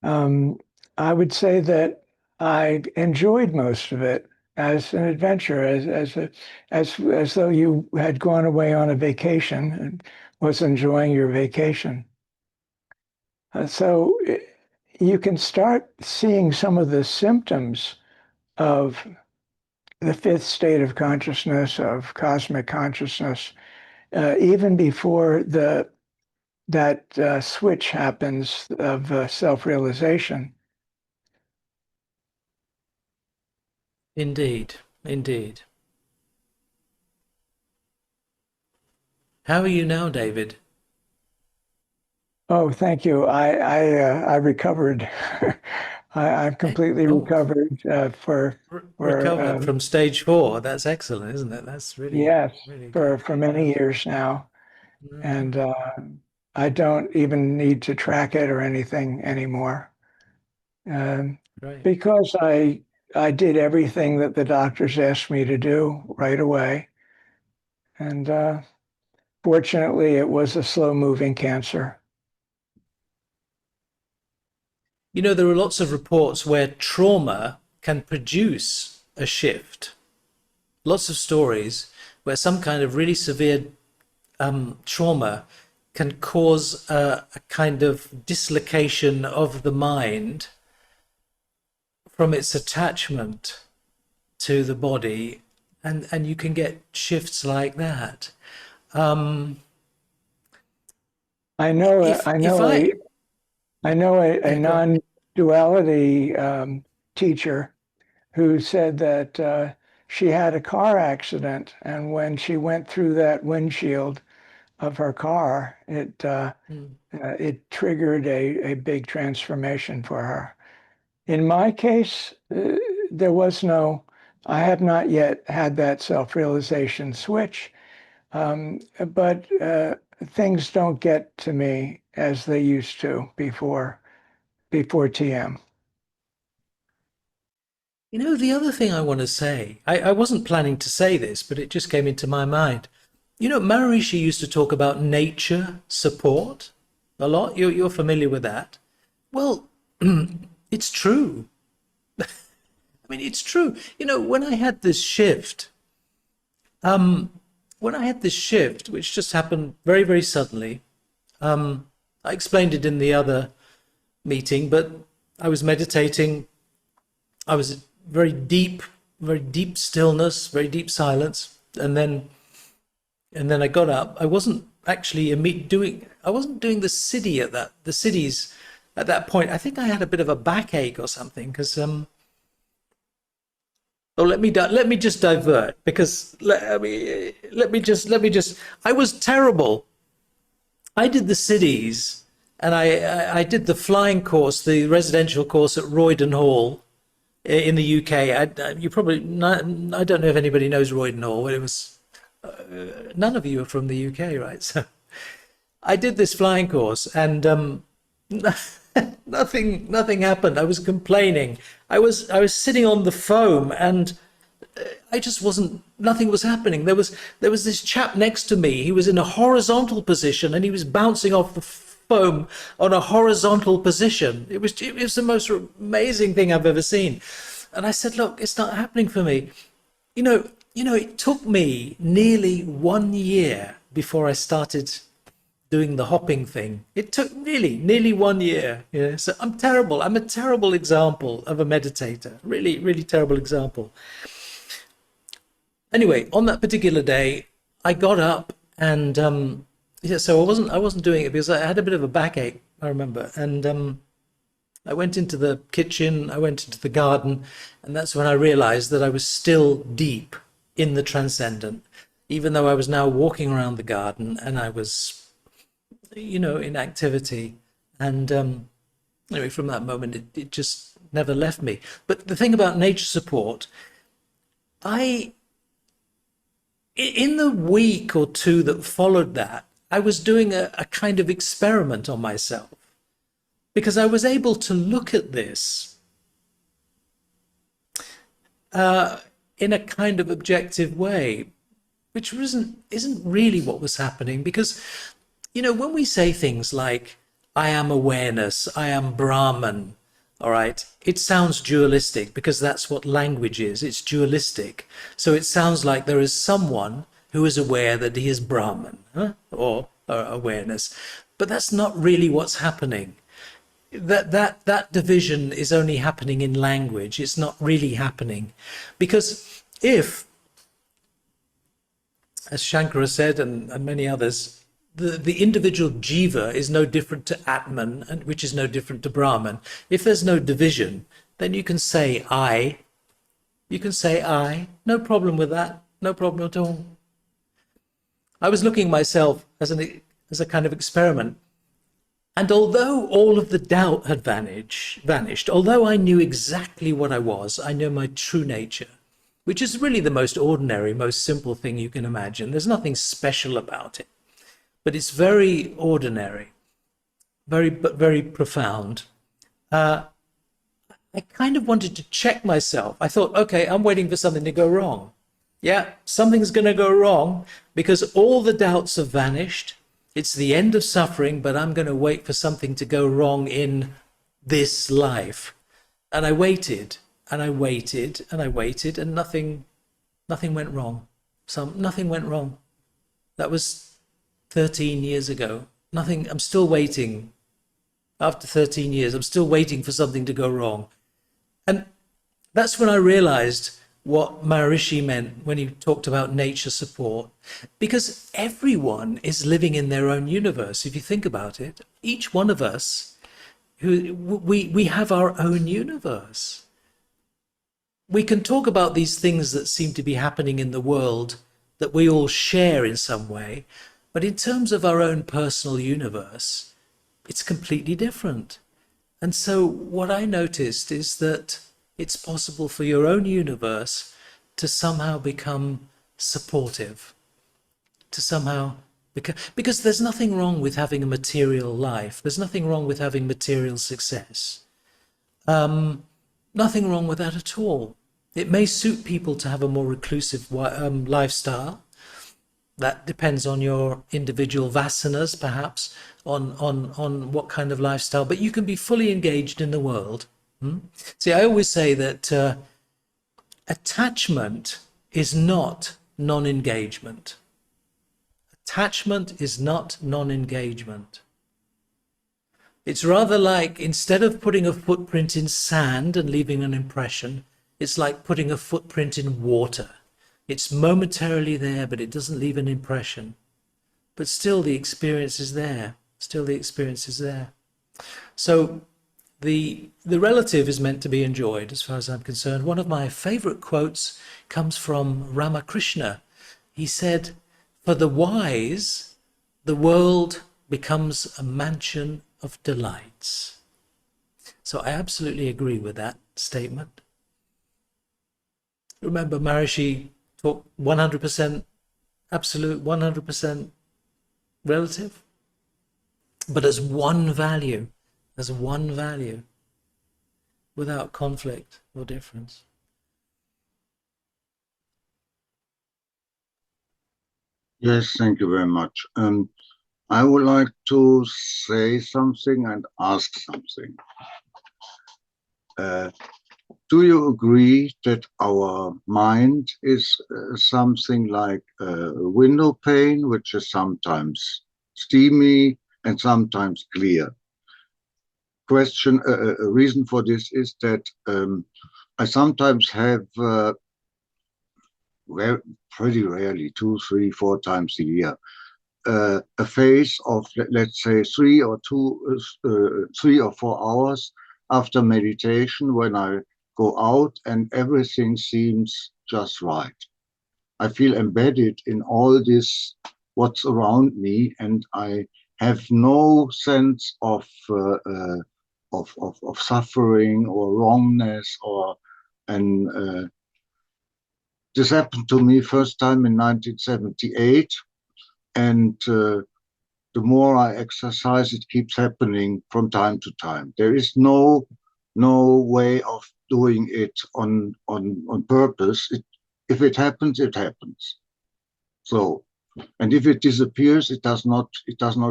I would say that I enjoyed most of it as an adventure, as though you had gone away on a vacation and was enjoying your vacation. So you can start seeing some of the symptoms of the fifth state of consciousness, of cosmic consciousness, even before that switch happens of self-realization. Indeed, indeed. How are you now, David? Oh, thank you. I recovered. I've completely Oh, recovered for recovered from stage 4. That's excellent, isn't it? That's really, yes, really good. for many years now, Mhm. and I don't even need to track it or anything anymore, um, Great. because I did everything that the doctors asked me to do right away, and fortunately, it was a slow-moving cancer. You know, there are lots of reports where trauma can produce a shift. Lots of stories where some kind of really severe trauma can cause a kind of dislocation of the mind from its attachment to the body, and you can get shifts like that. Um, if I if know I a Yeah, go on. non-duality teacher who said that she had a car accident, and when she went through that windshield of her car, Mm. it triggered a big transformation for her. In my case, there was no. I have not yet had that self-realization switch, but things don't get to me as they used to before TM. You know, the other thing I want to say, I wasn't planning to say this, but it just came into my mind. You know, Maharishi used to talk about nature support a lot. You're familiar with that. Well, it's true. I mean, it's true. You know, um, when I had this shift, which just happened very, very suddenly, I explained it in the other meeting, but I was meditating. I was very deep stillness, very deep silence, and then I got up. I wasn't actually doing. I wasn't doing the cities at that point. I think I had a bit of a backache or something because Oh, let me just divert because let me just. I was terrible. I did the cities, and I did the flying course, the residential course at Roydon Hall in the UK. You probably not, I don't know if anybody knows Roydon Hall, but it was none of you are from the UK, right? So I did this flying course, and nothing happened. I was complaining. I was sitting on the foam, and I just wasn't. Nothing was happening. There was this chap next to me. He was in a horizontal position, and he was bouncing off the foam on a horizontal position. It was the most amazing thing I've ever seen. And I said, "Look, it's not happening for me." It took me nearly 1 year before I started doing the hopping thing. It took nearly 1 year. So I'm terrible. I'm a terrible example of a meditator. Really, really terrible example. Anyway, on that particular day, I got up and yeah, so I wasn't doing it because I had a bit of a backache, I remember. And I went into the kitchen, I went into the garden, and that's when I realized that I was still deep in the transcendent, even though I was now walking around the garden and I was, in activity. And anyway, from that moment, it just never left me. But the thing about nature support, I, in the week or two that followed that, I was doing a kind of experiment on myself because I was able to look at this in a kind of objective way, which isn't really what was happening. Because when we say things like "I am awareness," "I am Brahman," all right, it sounds dualistic because that's what language is. It's dualistic. So it sounds like there is someone who is aware that he is Brahman, huh? or awareness, but that's not really what's happening. That division is only happening in language. It's not really happening because if, as Shankara said, and many others, the individual jiva is no different to Atman, and which is no different to Brahman. If there's no division, then you can say I. You can say I. No problem with that. No problem at all. I was looking myself as a kind of experiment. And although all of the doubt had vanished, although I knew exactly what I was, I know my true nature, which is really the most ordinary, most simple thing you can imagine. There's nothing special about it, but it's very ordinary, very profound. I kind of wanted to check myself. I thought, okay, I'm waiting for something to go wrong. Yeah, something's going to go wrong because all the doubts have vanished. It's the end of suffering, but I'm going to wait for something to go wrong in this life. And I waited, and I waited, and I waited, and nothing went wrong. Nothing went wrong. That was 13 years ago. Nothing, I'm still waiting. After 13 years, I'm still waiting for something to go wrong. And that's when I realized what Maharishi meant when he talked about nature support, because everyone is living in their own universe. If you think about it, each one of us, we have our own universe. We can talk about these things that seem to be happening in the world that we all share in some way, but in terms of our own personal universe, it's completely different. And so what I noticed is that it's possible for your own universe to somehow become supportive, to somehow because there's nothing wrong with having a material life. There's nothing wrong with having material success. Nothing wrong with that at all. It may suit people to have a more reclusive lifestyle. That depends on your individual vasanas, perhaps, on what kind of lifestyle, but you can be fully engaged in the world. See, I always say that attachment is not non-engagement. Attachment is not non-engagement. It's rather like, instead of putting a footprint in sand and leaving an impression, it's like putting a footprint in water. It's momentarily there, but it doesn't leave an impression. But still the experience is there. Still the experience is there. So the relative is meant to be enjoyed, as far as I'm concerned. One of my favorite quotes comes from Ramakrishna. He said, "For the wise, the world becomes a mansion of delights." So I absolutely agree with that statement. Remember, Maharishi talked 100% absolute, 100% relative, but as one value, without conflict or difference. Yes, thank you very much. I would like to say something and ask something. Do you agree that our mind is something like a window pane, which is sometimes steamy and sometimes clear? A reason for this is that I sometimes have pretty rarely, 2, 3, 4 times a year, a phase of, let's say, 3 or 4 hours after meditation, when I go out and everything seems just right. I feel embedded in all this, what's around me, and I have no sense of suffering or wrongness, and this happened to me first time in 1978, and the more I exercise, it keeps happening from time to time. There is no way of doing it on purpose. If it happens, it happens. So, and if it disappears, it does not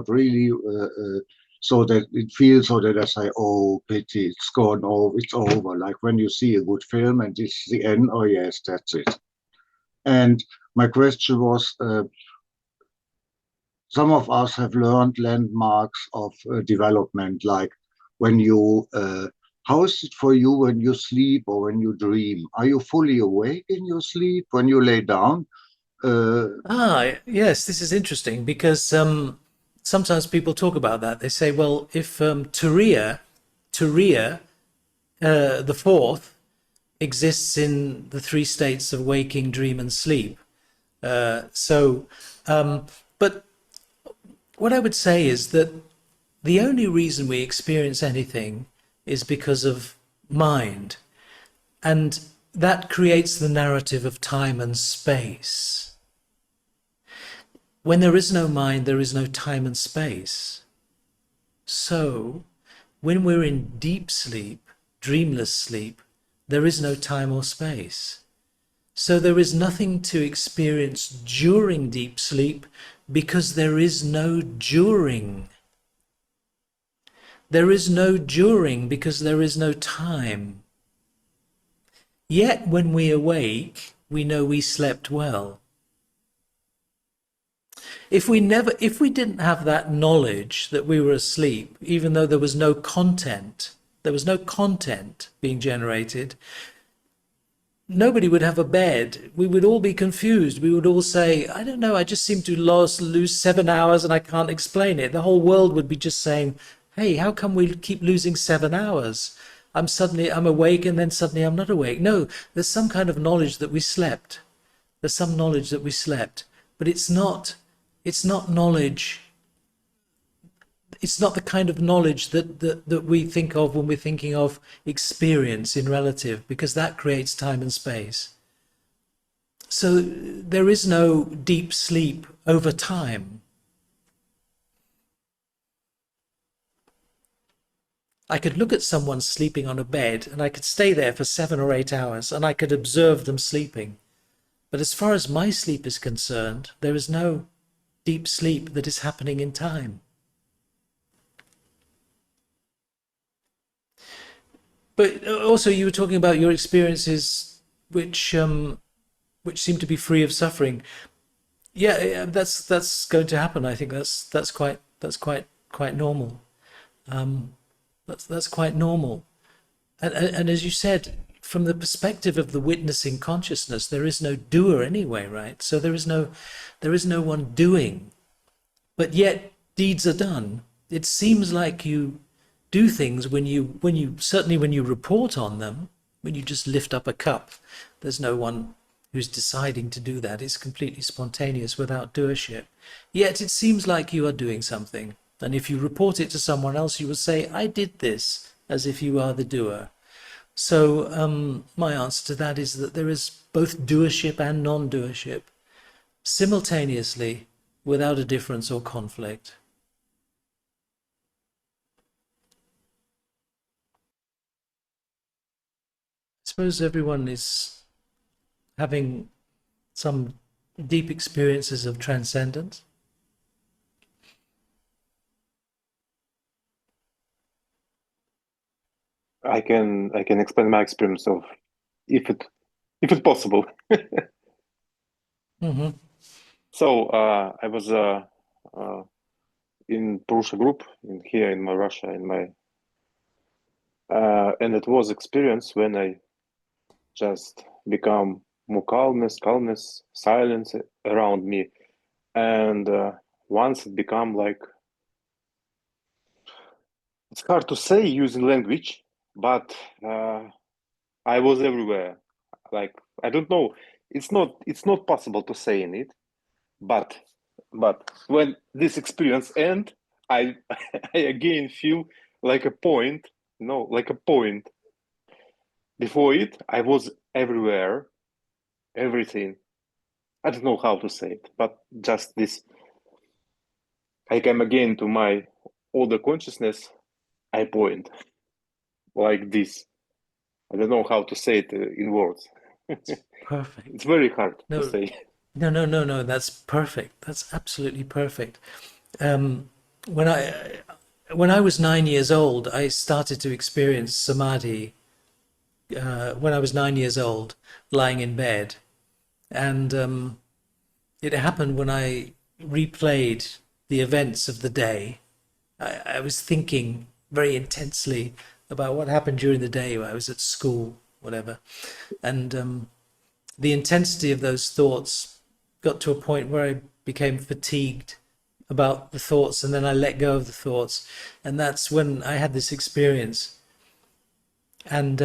really. So that it feels so that I say, oh, pity, it's gone, oh, it's over. Like when you see a good film and it's the end, oh yes, that's it. And my question was, some of us have learned landmarks of development, like when you How is it for you when you sleep or when you dream? Are you fully awake in your sleep when you lay down? Yes, this is interesting because sometimes people talk about that. They say, well, if Turiya, the fourth, exists in the three states of waking, dream, and sleep. So, but what I would say is that the only reason we experience anything is because of mind. And that creates the narrative of time and space. When there is no mind, there is no time and space. So, when we're in deep sleep, dreamless sleep, there is no time or space. So there is nothing to experience during deep sleep because there is no during. There is no during because there is no time. Yet when we awake, we know we slept well. If we didn't have that knowledge that we were asleep, even though there was no content being generated, nobody would have a bed. We would all be confused. We would all say, I don't know, I just seem to lose 7 hours and I can't explain it. The whole world would be just saying, hey, how come we keep losing 7 hours? I'm awake and then suddenly I'm not awake. No, there's some kind of knowledge that we slept. There's some knowledge that we slept, but it's not knowledge. It's not the kind of knowledge that we think of when we're thinking of experience in relative, because that creates time and space. So there is no deep sleep over time. I could look at someone sleeping on a bed and I could stay there for 7 or 8 hours and I could observe them sleeping. But as far as my sleep is concerned, there is no deep sleep that is happening in time. But also you were talking about your experiences which seem to be free of suffering. Yeah, that's going to happen. I think that's quite normal. That's quite normal. And as you said, from the perspective of the witnessing consciousness, there is no doer anyway, right? So there is no one doing, but yet deeds are done. It seems like you do things when you certainly when you report on them, when you just lift up a cup, there's no one who's deciding to do that. It's completely spontaneous without doership. Yet it seems like you are doing something. And if you report it to someone else, you will say, I did this, as if you are the doer. So my answer to that is that there is both doership and non-doership simultaneously without a difference or conflict. I suppose everyone is having some deep experiences of transcendence. I can explain my experience of if it's possible. Mm-hmm. So I was in Purusha group here in my Russia and it was experience when I just become more calmness, silence around me, and once it become like, it's hard to say using language, but I was everywhere. Like, I don't know. It's not possible to say in it, but when this experience end, I I again feel like a point, like a point. Before it, I was everywhere, everything. I don't know how to say it, but just this. I came again to my older consciousness. I point like this. I don't know how to say it in words. Perfect. It's very hard to No, say. no. That's perfect. That's absolutely perfect. Um, when I was 9 years old, I started to experience samadhi. When I was 9 years old, lying in bed, and it happened when I replayed the events of the day. I was thinking very intensely about what happened during the day when I was at school, whatever. And the intensity of those thoughts got to a point where I became fatigued about the thoughts, and then I let go of the thoughts. And that's when I had this experience. And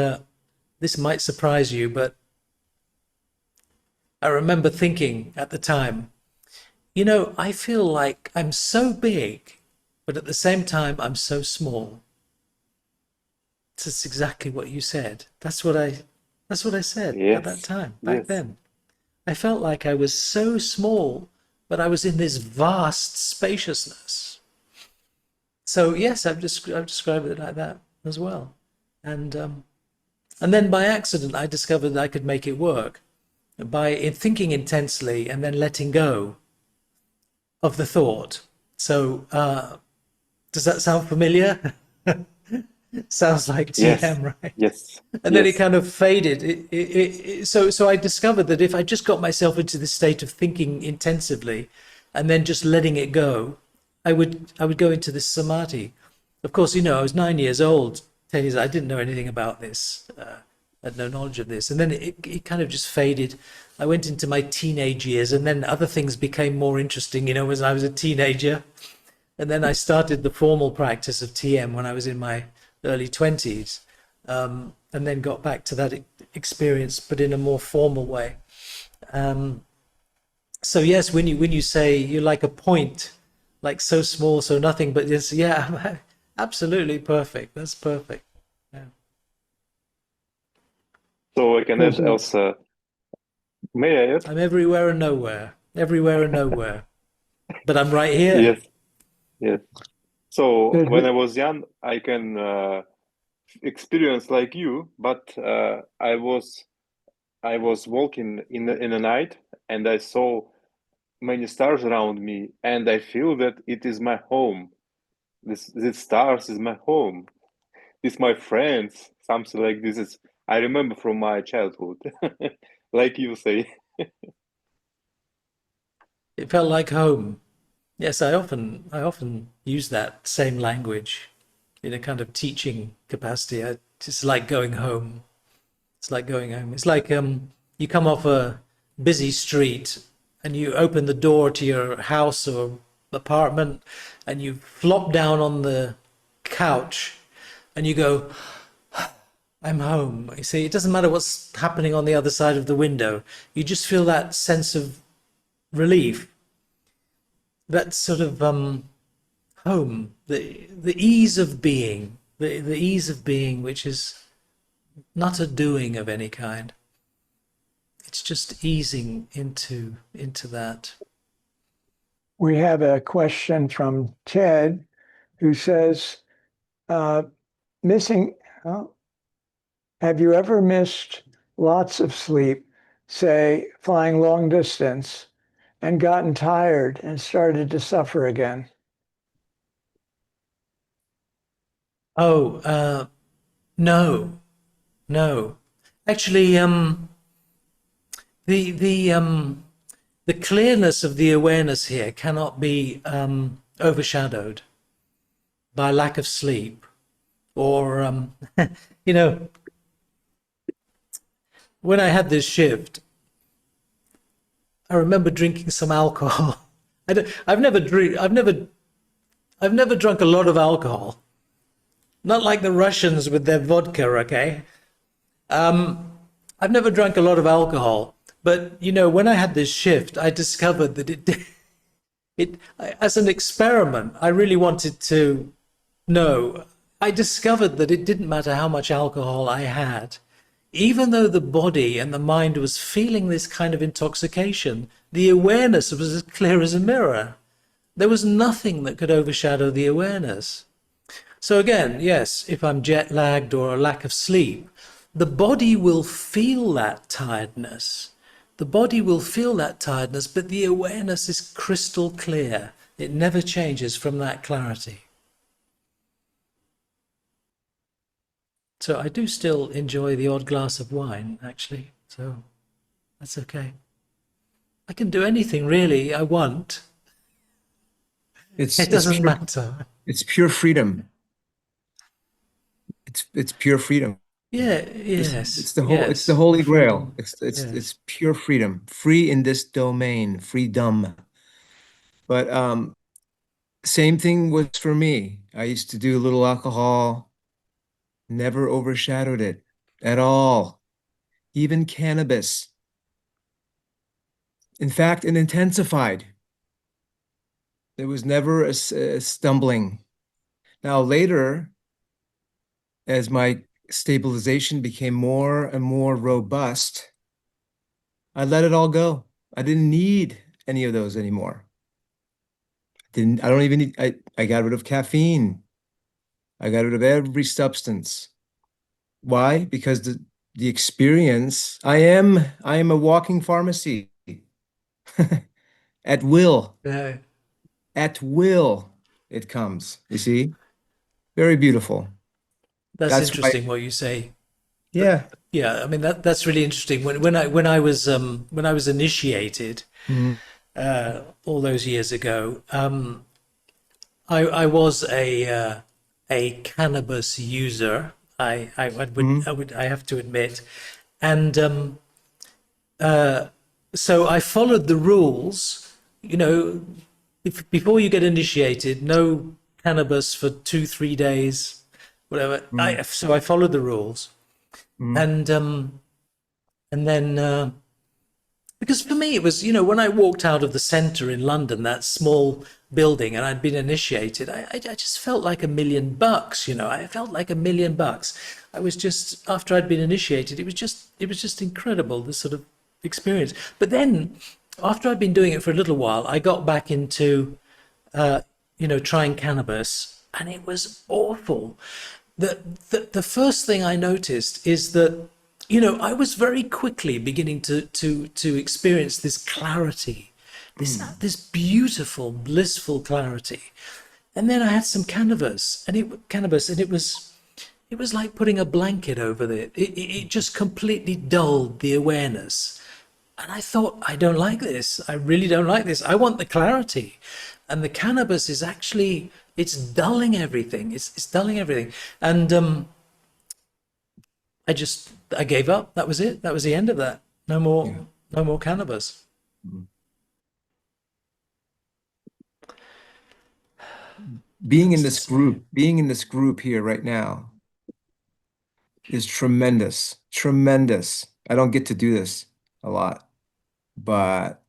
this might surprise you, but I remember thinking at the time, you know, I feel like I'm so big, but at the same time, I'm so small. That's exactly what you said. That's what I said at that Yes, time, back yes, then. I felt like I was so small, but I was in this vast spaciousness. So yes, I've described it like that as well. And then by accident, I discovered that I could make it work by thinking intensely and then letting go of the thought. So does that sound familiar? Sounds like yes, TM, right? yes, And then it yes. kind of faded. So I discovered that if I just got myself into this state of thinking intensively and then just letting it go, I would go into this samadhi. Of course, you know, I was 9 years old, 10 years. I didn't know anything about this. I had no knowledge of this, and then it kind of just faded. I went into my teenage years, and then other things became more interesting. You know, as I was a teenager, and then I started the formal practice of TM when I was in my early 20s, and then got back to that experience, but in a more formal way. So yes, when you say you're like a point, like so small, so nothing, but yes, yeah, absolutely perfect. That's perfect. Yeah. So I can add There's a, also, may I add? I'm everywhere and nowhere, but I'm right here. Yes, yes. So there's when I a, was young, I can experience like you, but I was walking in the night and I saw many stars around me, and I feel that it is my home. This stars is my home. It's my friends. Something like this is I remember from my childhood, like you say. It felt like home. Yes, I often use that same language in a kind of teaching capacity. It's like going home. It's like going home. It's like you come off a busy street and you open the door to your house or apartment and you flop down on the couch and you go, I'm home. You see, it doesn't matter what's happening on the other side of the window. You just feel that sense of relief, that sort of home, the ease of being, the ease of being, which is not a doing of any kind. It's just easing into that. we have a question from Ted who says, uh, missing, oh, have you ever missed lots of sleep, say flying long distance, and gotten tired and started to suffer again? Oh, no, no. Actually, the clearness of the awareness here cannot be overshadowed by lack of sleep or you know, when I had this shift, I remember drinking some alcohol. I've never drunk a lot of alcohol. Not like the Russians with their vodka, okay? I've never drunk a lot of alcohol, but you know, when I had this shift, I discovered that as an experiment, I really wanted to know. I discovered that it didn't matter how much alcohol I had, even though the body and the mind was feeling this kind of intoxication, the awareness was as clear as a mirror. There was nothing that could overshadow the awareness. So again, yes, if I'm jet lagged or a lack of sleep, the body will feel that tiredness. The body will feel that tiredness, but the awareness is crystal clear. It never changes from that clarity. So I do still enjoy the odd glass of wine, actually. So that's okay. I can do anything really I want. It's It doesn't matter. it's pure freedom. it's pure freedom. Yeah, It's yes, it's the yes. holy grail. Freedom. It's Yes. pure freedom, free in this domain, freedom. But same thing was for me. I used to do a little alcohol, never overshadowed it at all. Even cannabis. In fact, it intensified. There was never a stumbling. Now, later, as my stabilization became more and more robust, I let it all go. I didn't need any of those anymore. I don't even need, I got rid of caffeine. I got rid of every substance. Why? Because the experience, I am a walking pharmacy at will. Yeah. At will it comes. You see? Very beautiful. That's That's why, interesting what you say. yeah. Yeah, I mean that's really interesting. When I was initiated Mhm. all those years ago, I was a cannabis user. Mhm. I have to admit, and so I followed the rules. You know, if before you get initiated, no cannabis for 2, 3 days, whatever. Mhm. I followed the rules, Mhm. and then because for me it was, when I walked out of the centre in London, that small building, and I'd been initiated, I just felt like $1 million. I felt like $1 million. I was just, after I'd been initiated, it was just incredible, this sort of experience. But then after I'd been doing it for a little while, I got back into trying cannabis, and it was awful. The first thing I noticed is that, I was very quickly beginning to experience this clarity, this beautiful, blissful clarity. And then I had some cannabis, and it was like putting a blanket over it. It just completely dulled the awareness. And I thought, I don't like this. I really don't like this. I want the clarity. And the cannabis is actually, it's dulling everything. It's dulling everything. And I gave up. That was it. That was the end of that. No more, Yeah. no more cannabis. Mhm. Being in this group here right now is tremendous. Tremendous. I don't get to do this a lot, but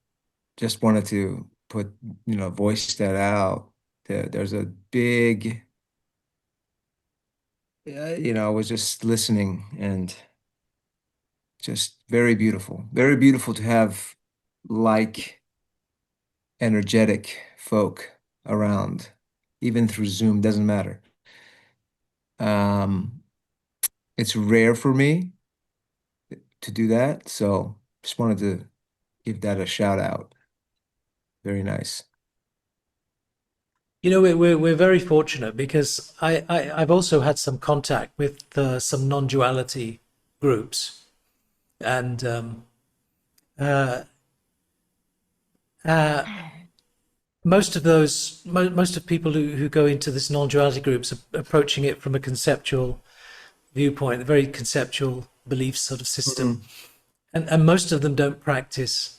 just wanted to put, voice that out. There's a big, I was just listening and just very beautiful. Very beautiful to have like energetic folk around, even through Zoom, doesn't matter. Um, it's rare for me to do that, so just wanted to give that a shout out. Very nice. We're very fortunate because I've also had some contact with some non-duality groups, and uh, uh, most of people who go into this non-duality groups are approaching it from a conceptual viewpoint, a very conceptual belief sort of system, Mhm. and most of them don't practice,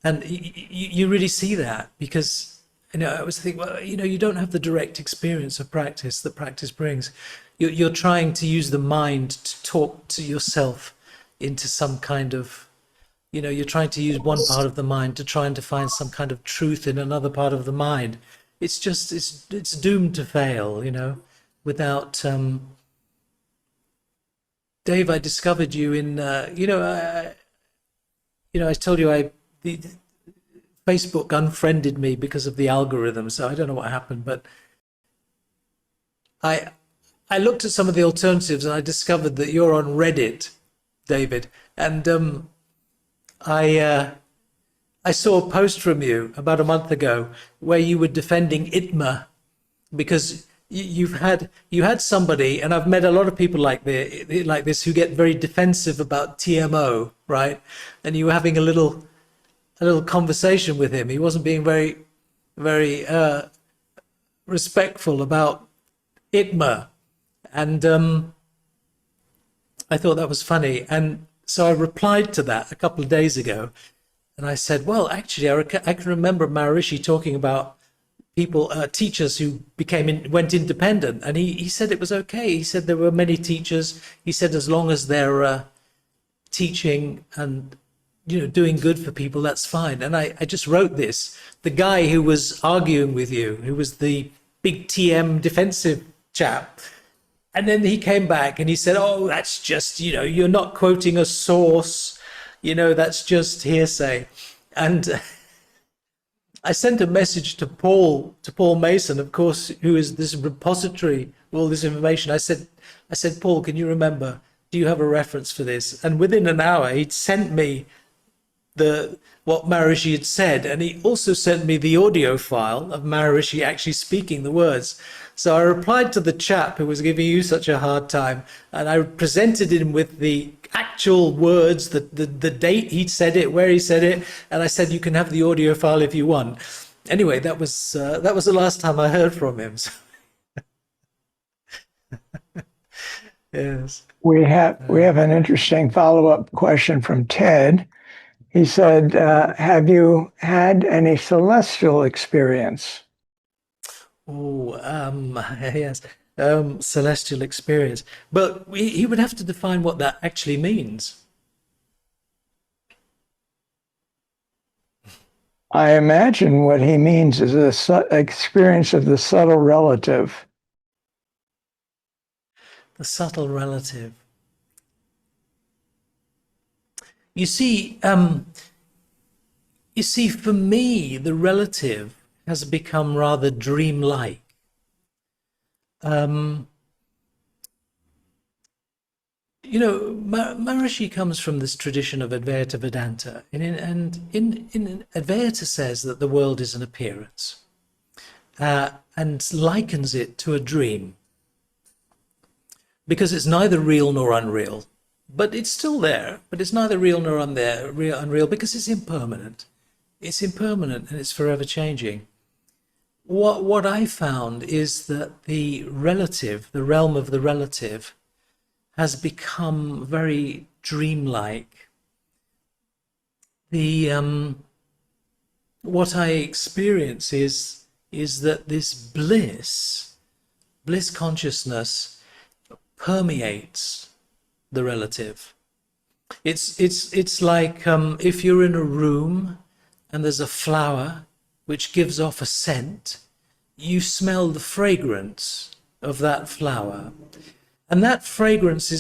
and you really see that because I always think, well, you don't have the direct experience of practice that practice brings. You're trying to use the mind to talk to yourself into some kind of, you're trying to use one part of the mind to try and to find some kind of truth in another part of the mind. It's doomed to fail, without Dave. I discovered you in I told you the Facebook unfriended me because of the algorithm, so I don't know what happened, but I I looked at some of the alternatives and I discovered that you're on Reddit, David, and I I saw a post from you about a month ago where you were defending ITMA because you had somebody, and I've met a lot of people like this who get very defensive about TMO, right? And you were having a little conversation with him. He wasn't being very respectful about ITMA, and I thought that was funny. And so I replied to that a couple of days ago. And I said, well, actually, I can remember Maharishi talking about people, teachers who went independent. And he said it was okay. He said there were many teachers. He said as long as they're teaching and doing good for people, that's fine. And I just wrote this. The guy who was arguing with you, who was the big TM defensive chap, and then he came back and he said, oh, that's just, you're not quoting a source, that's just hearsay. And I sent a message to Paul Mason, of course, who is this repository of all this information. I said, Paul, can you remember, do you have a reference for this? And within an hour, he'd sent me what Maharishi had said, and he also sent me the audio file of Maharishi actually speaking the words. So I replied to the chap who was giving you such a hard time, and I presented him with the actual words, the date he'd said it, where he said it, and I said you can have the audio file if you want. Anyway, that was the last time I heard from him. So. Yes. We have an interesting follow-up question from Ted. He said, have you had any celestial experience? Oh, yes, celestial experience. But he would have to define what that actually means. I imagine what he means is the experience of the subtle relative. The subtle relative. You see, for me, the relative has become rather dreamlike. Maharishi comes from this tradition of Advaita Vedanta, and in Advaita says that the world is an appearance, and likens it to a dream, because it's neither real nor unreal. But it's still there, but it's neither real nor unreal, because it's impermanent. It's impermanent and it's forever changing. What I found is that the realm of the relative, has become very dreamlike. What I experience is that this bliss consciousness permeates the relative. It's like if you're in a room and there's a flower which gives off a scent, you smell the fragrance of that flower, and that fragrance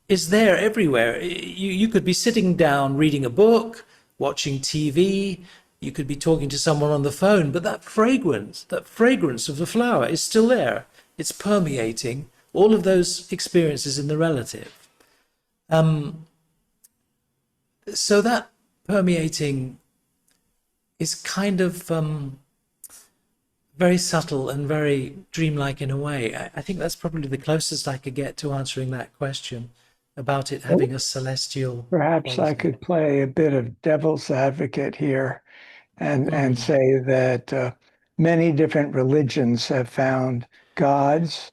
is there everywhere. You could be sitting down reading a book, watching TV, you could be talking to someone on the phone, but that fragrance of the flower is still there. It's permeating all of those experiences in the relative. So that permeating is kind of very subtle and very dreamlike in a way. I think that's probably the closest I could get to answering that question about it having a celestial Perhaps I quality. could play a bit of devil's advocate here and say that many different religions have found gods.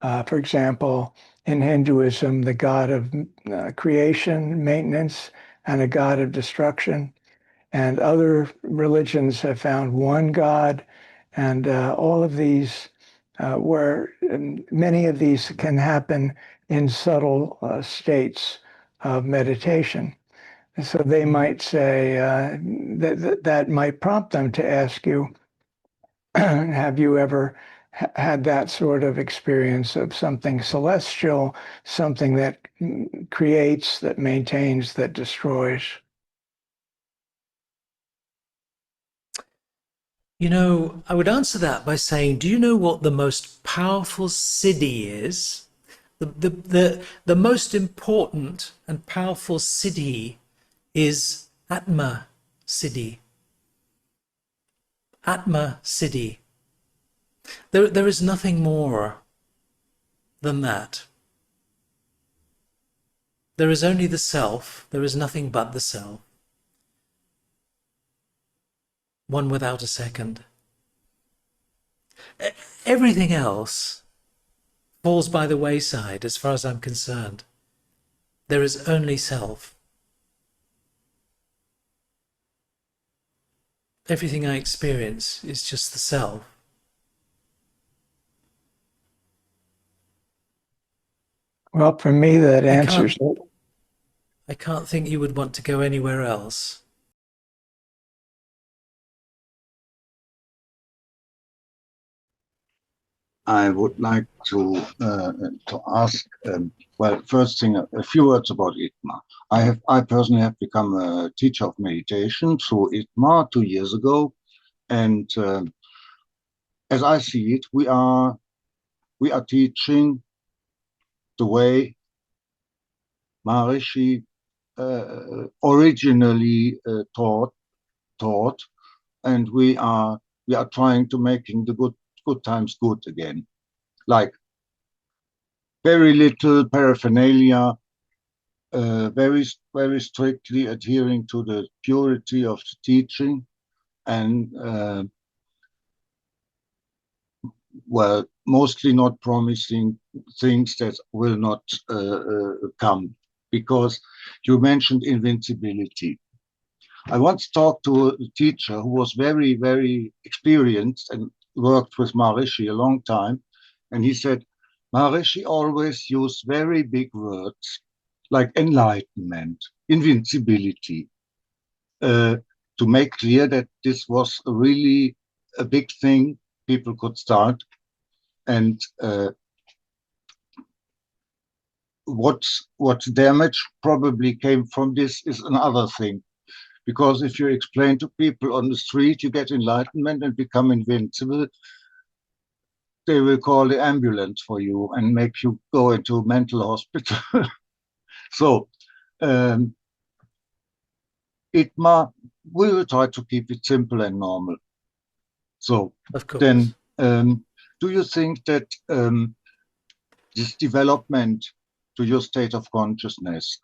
For example, in Hinduism, the god of creation, maintenance, and a god of destruction. And other religions have found one god, and all of these many of these can happen in subtle states of meditation. So they might say that might prompt them to ask you, have you ever had that sort of experience of something celestial, something that creates, that maintains, that destroys? I would answer that by saying, do you know what the most powerful siddhi is? The most important and powerful siddhi is Atma Siddhi. Atma Siddhi. There is nothing more than that. There is only the self. There is nothing but the self. One without a second. Everything else falls by the wayside as far as I'm concerned. There is only self. Everything I experience is just the self. Well, for me, that I answers can't, it. I can't think you would want to go anywhere else. I would like to ask. Well, first thing, a few words about ITMA. I personally have become a teacher of meditation through ITMA 2 years ago, and as I see it, we are teaching the way Maharishi originally taught, and we are trying to making the good times good again. Like very little paraphernalia, very strictly adhering to the purity of the teaching, and well, mostly not promising things that will not come. Because you mentioned invincibility. I once talked to a teacher who was very, very experienced and worked with Maharishi a long time. And he said, Maharishi always used very big words like enlightenment, invincibility, to make clear that this was really a big thing people could start. And what damage probably came from this is another thing. Because if you explain to people on the street, you get enlightenment and become invincible, they will call the ambulance for you and make you go into a mental hospital. So, ITMA, we will try to keep it simple and normal. So, Of course. then, do you think that this development to your state of consciousness,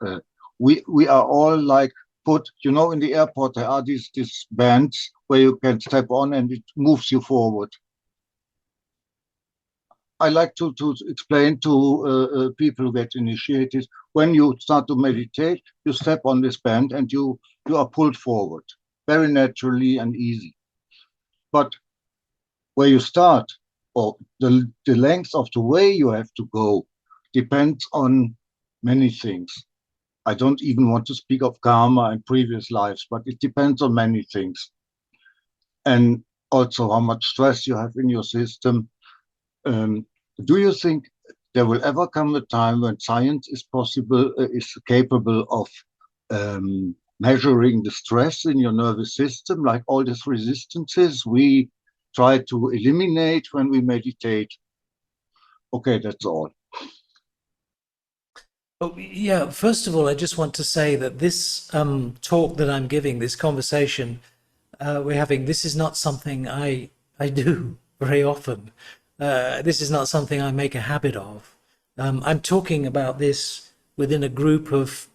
we are all like put, in the airport, there are these bands where you can step on and it moves you forward. I like to explain to people who get initiated, when you start to meditate, you step on this band and you are pulled forward very naturally and easy. But where you start, or the length of the way you have to go, depends on many things. I don't even want to speak of karma and previous lives, but it depends on many things. And also how much stress you have in your system. Do you think there will ever come a time when science is capable of measuring the stress in your nervous system, like all these resistances we try to eliminate when we meditate? Okay, that's all. Oh, yeah, first of all, I just want to say that this talk that I'm giving, this conversation we're having, this is not something I do very often. This is not something I make a habit of. I'm talking about this within a group of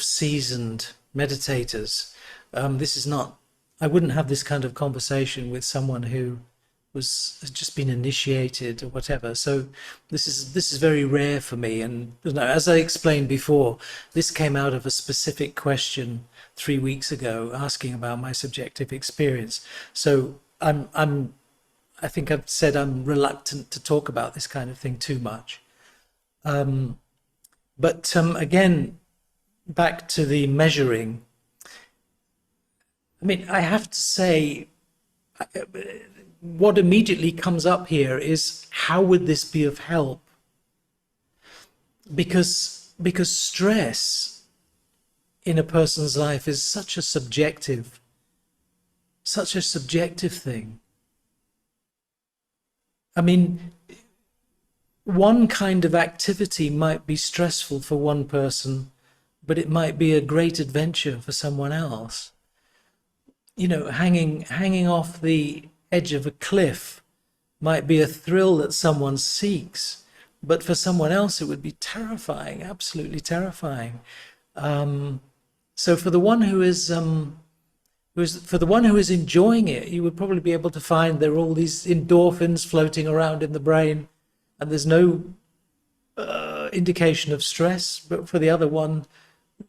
seasoned meditators. This is not, I wouldn't have this kind of conversation with someone who has just been initiated or whatever. So this is very rare for me. And as I explained before, this came out of a specific question 3 weeks ago asking about my subjective experience. So I think I've said I'm reluctant to talk about this kind of thing too much. But again, back to the measuring. I mean, I have to say, what immediately comes up here is, how would this be of help? Because stress in a person's life is such a subjective thing. I mean, one kind of activity might be stressful for one person, but it might be a great adventure for someone else. Hanging off the edge of a cliff might be a thrill that someone seeks, but for someone else it would be terrifying, absolutely terrifying. So for the one who is enjoying it, you would probably be able to find there are all these endorphins floating around in the brain, and there's no indication of stress, but for the other one,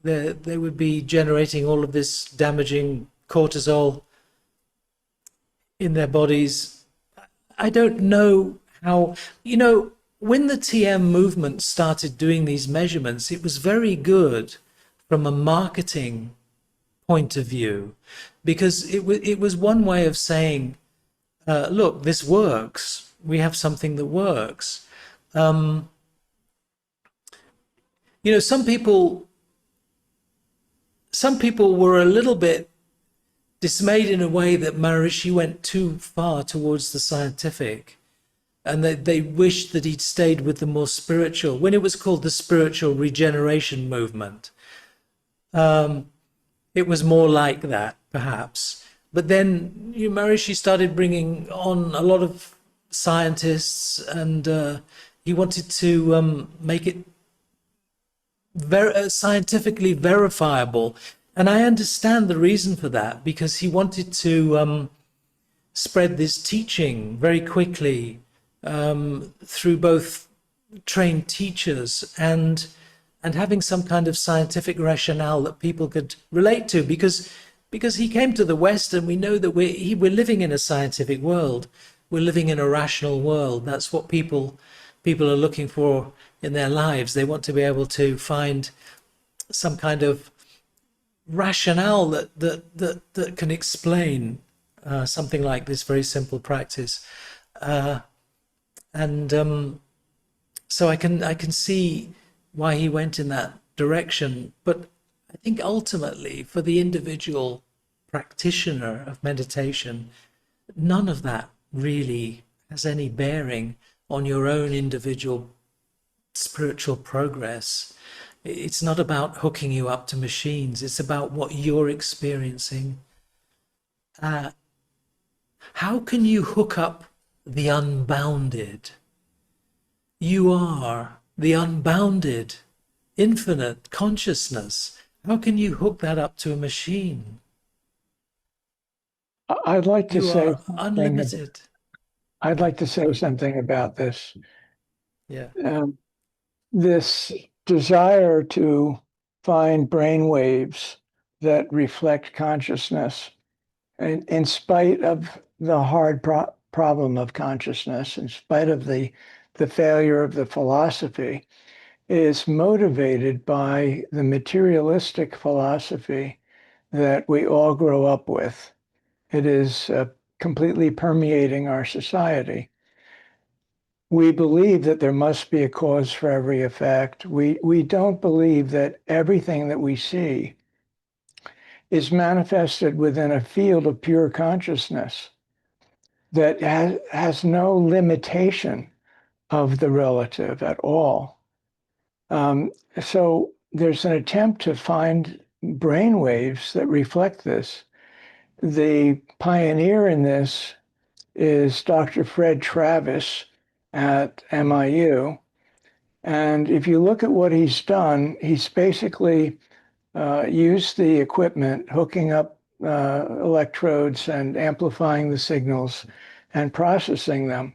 they would be generating all of this damaging cortisol in their bodies. I don't know how, when the TM movement started doing these measurements, it was very good from a marketing point of view, because it was one way of saying, look, this works. We have something that works. Some people were a little bit dismayed in a way that Maharishi went too far towards the scientific, and that they wished that he'd stayed with the more spiritual, when it was called the spiritual regeneration movement. It was more like that, perhaps. But then Maharishi started bringing on a lot of scientists, and he wanted to make it scientifically verifiable. And I understand the reason for that, because he wanted to spread this teaching very quickly through both trained teachers and having some kind of scientific rationale that people could relate to, because he came to the West, and we know that we're living in a scientific world. We're living in a rational world. That's what people are looking for in their lives. They want to be able to find some kind of rationale that can explain something like this very simple practice, and so I can see why he went in that direction. But I think ultimately, for the individual practitioner of meditation, none of that really has any bearing on your own individual spiritual progress. It's not about hooking you up to machines. It's about what you're experiencing. How can you hook up the unbounded? You are the unbounded, infinite consciousness. How can you hook that up to a machine? I'd like to You say are unlimited. I'd like to say something about this. Yeah. This desire to find brain waves that reflect consciousness, in spite of the hard problem of consciousness, in spite of the failure of the philosophy, is motivated by the materialistic philosophy that we all grow up with. It is completely permeating our society. We believe that there must be a cause for every effect. We don't believe that everything that we see is manifested within a field of pure consciousness that has no limitation of the relative at all. So there's an attempt to find brain waves that reflect this. The pioneer in this is Dr. Fred Travis at MIU. And if you look at what he's done, he's basically used the equipment, hooking up electrodes and amplifying the signals and processing them.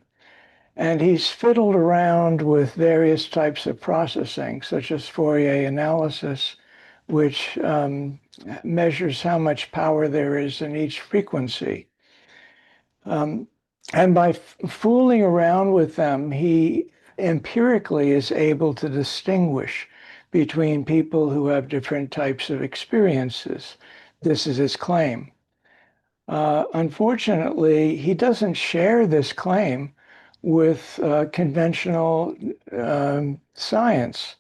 And he's fiddled around with various types of processing, such as Fourier analysis, which measures how much power there is in each frequency. And by fooling around with them, he empirically is able to distinguish between people who have different types of experiences. This is his claim. Unfortunately, he doesn't share this claim with conventional science.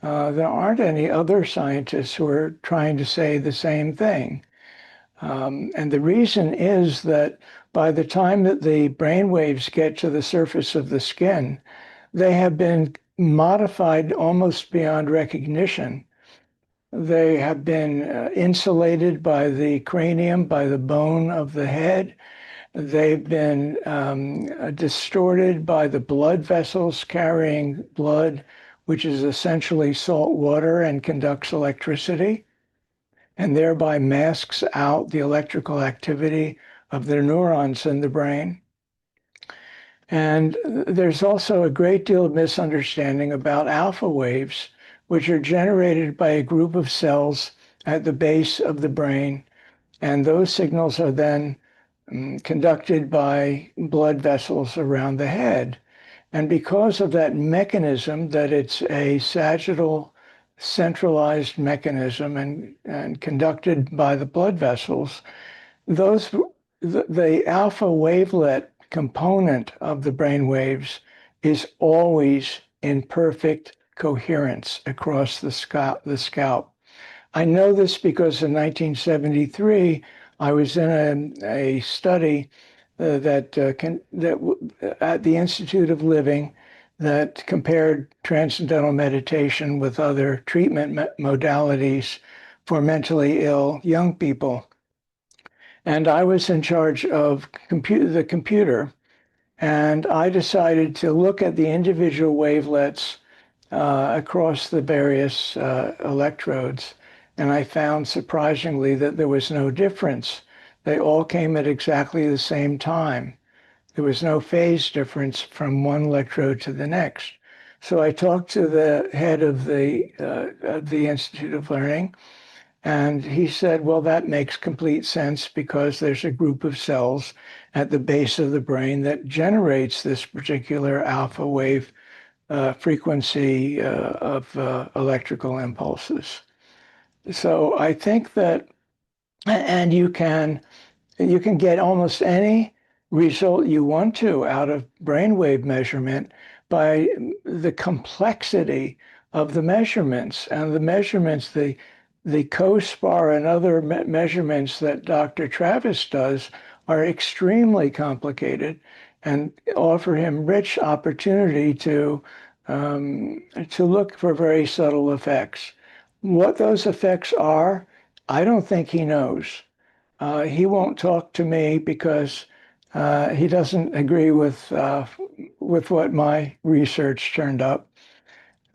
There aren't any other scientists who are trying to say the same thing. And the reason is that by the time that the brain waves get to the surface of the skin, they have been modified almost beyond recognition. They have been insulated by the cranium, by the bone of the head. They've been distorted by the blood vessels carrying blood, which is essentially salt water and conducts electricity, and thereby masks out the electrical activity of the neurons in the brain. And there's also a great deal of misunderstanding about alpha waves, which are generated by a group of cells at the base of the brain. And those signals are then conducted by blood vessels around the head. And because of that mechanism, that it's a sagittal centralized mechanism and conducted by the blood vessels, those the alpha wavelet component of the brain waves is always in perfect coherence across the scalp. I know this because in 1973, I was in a study at the Institute of Living that compared transcendental meditation with other treatment modalities for mentally ill young people. And I was in charge of the computer, and I decided to look at the individual wavelets across the various electrodes. And I found surprisingly that there was no difference. They all came at exactly the same time. There was no phase difference from one electrode to the next. So I talked to the head of the Institute of Learning, and he said, well, that makes complete sense because there's a group of cells at the base of the brain that generates this particular alpha wave frequency of electrical impulses. So I think that, and you can get almost any result you want to out of brainwave measurement by the complexity of the measurements and the co-spar and other measurements that Dr. Travis does are extremely complicated and offer him rich opportunity to look for very subtle effects. What those effects are, I don't think he knows. He won't talk to me because he doesn't agree with what my research turned up.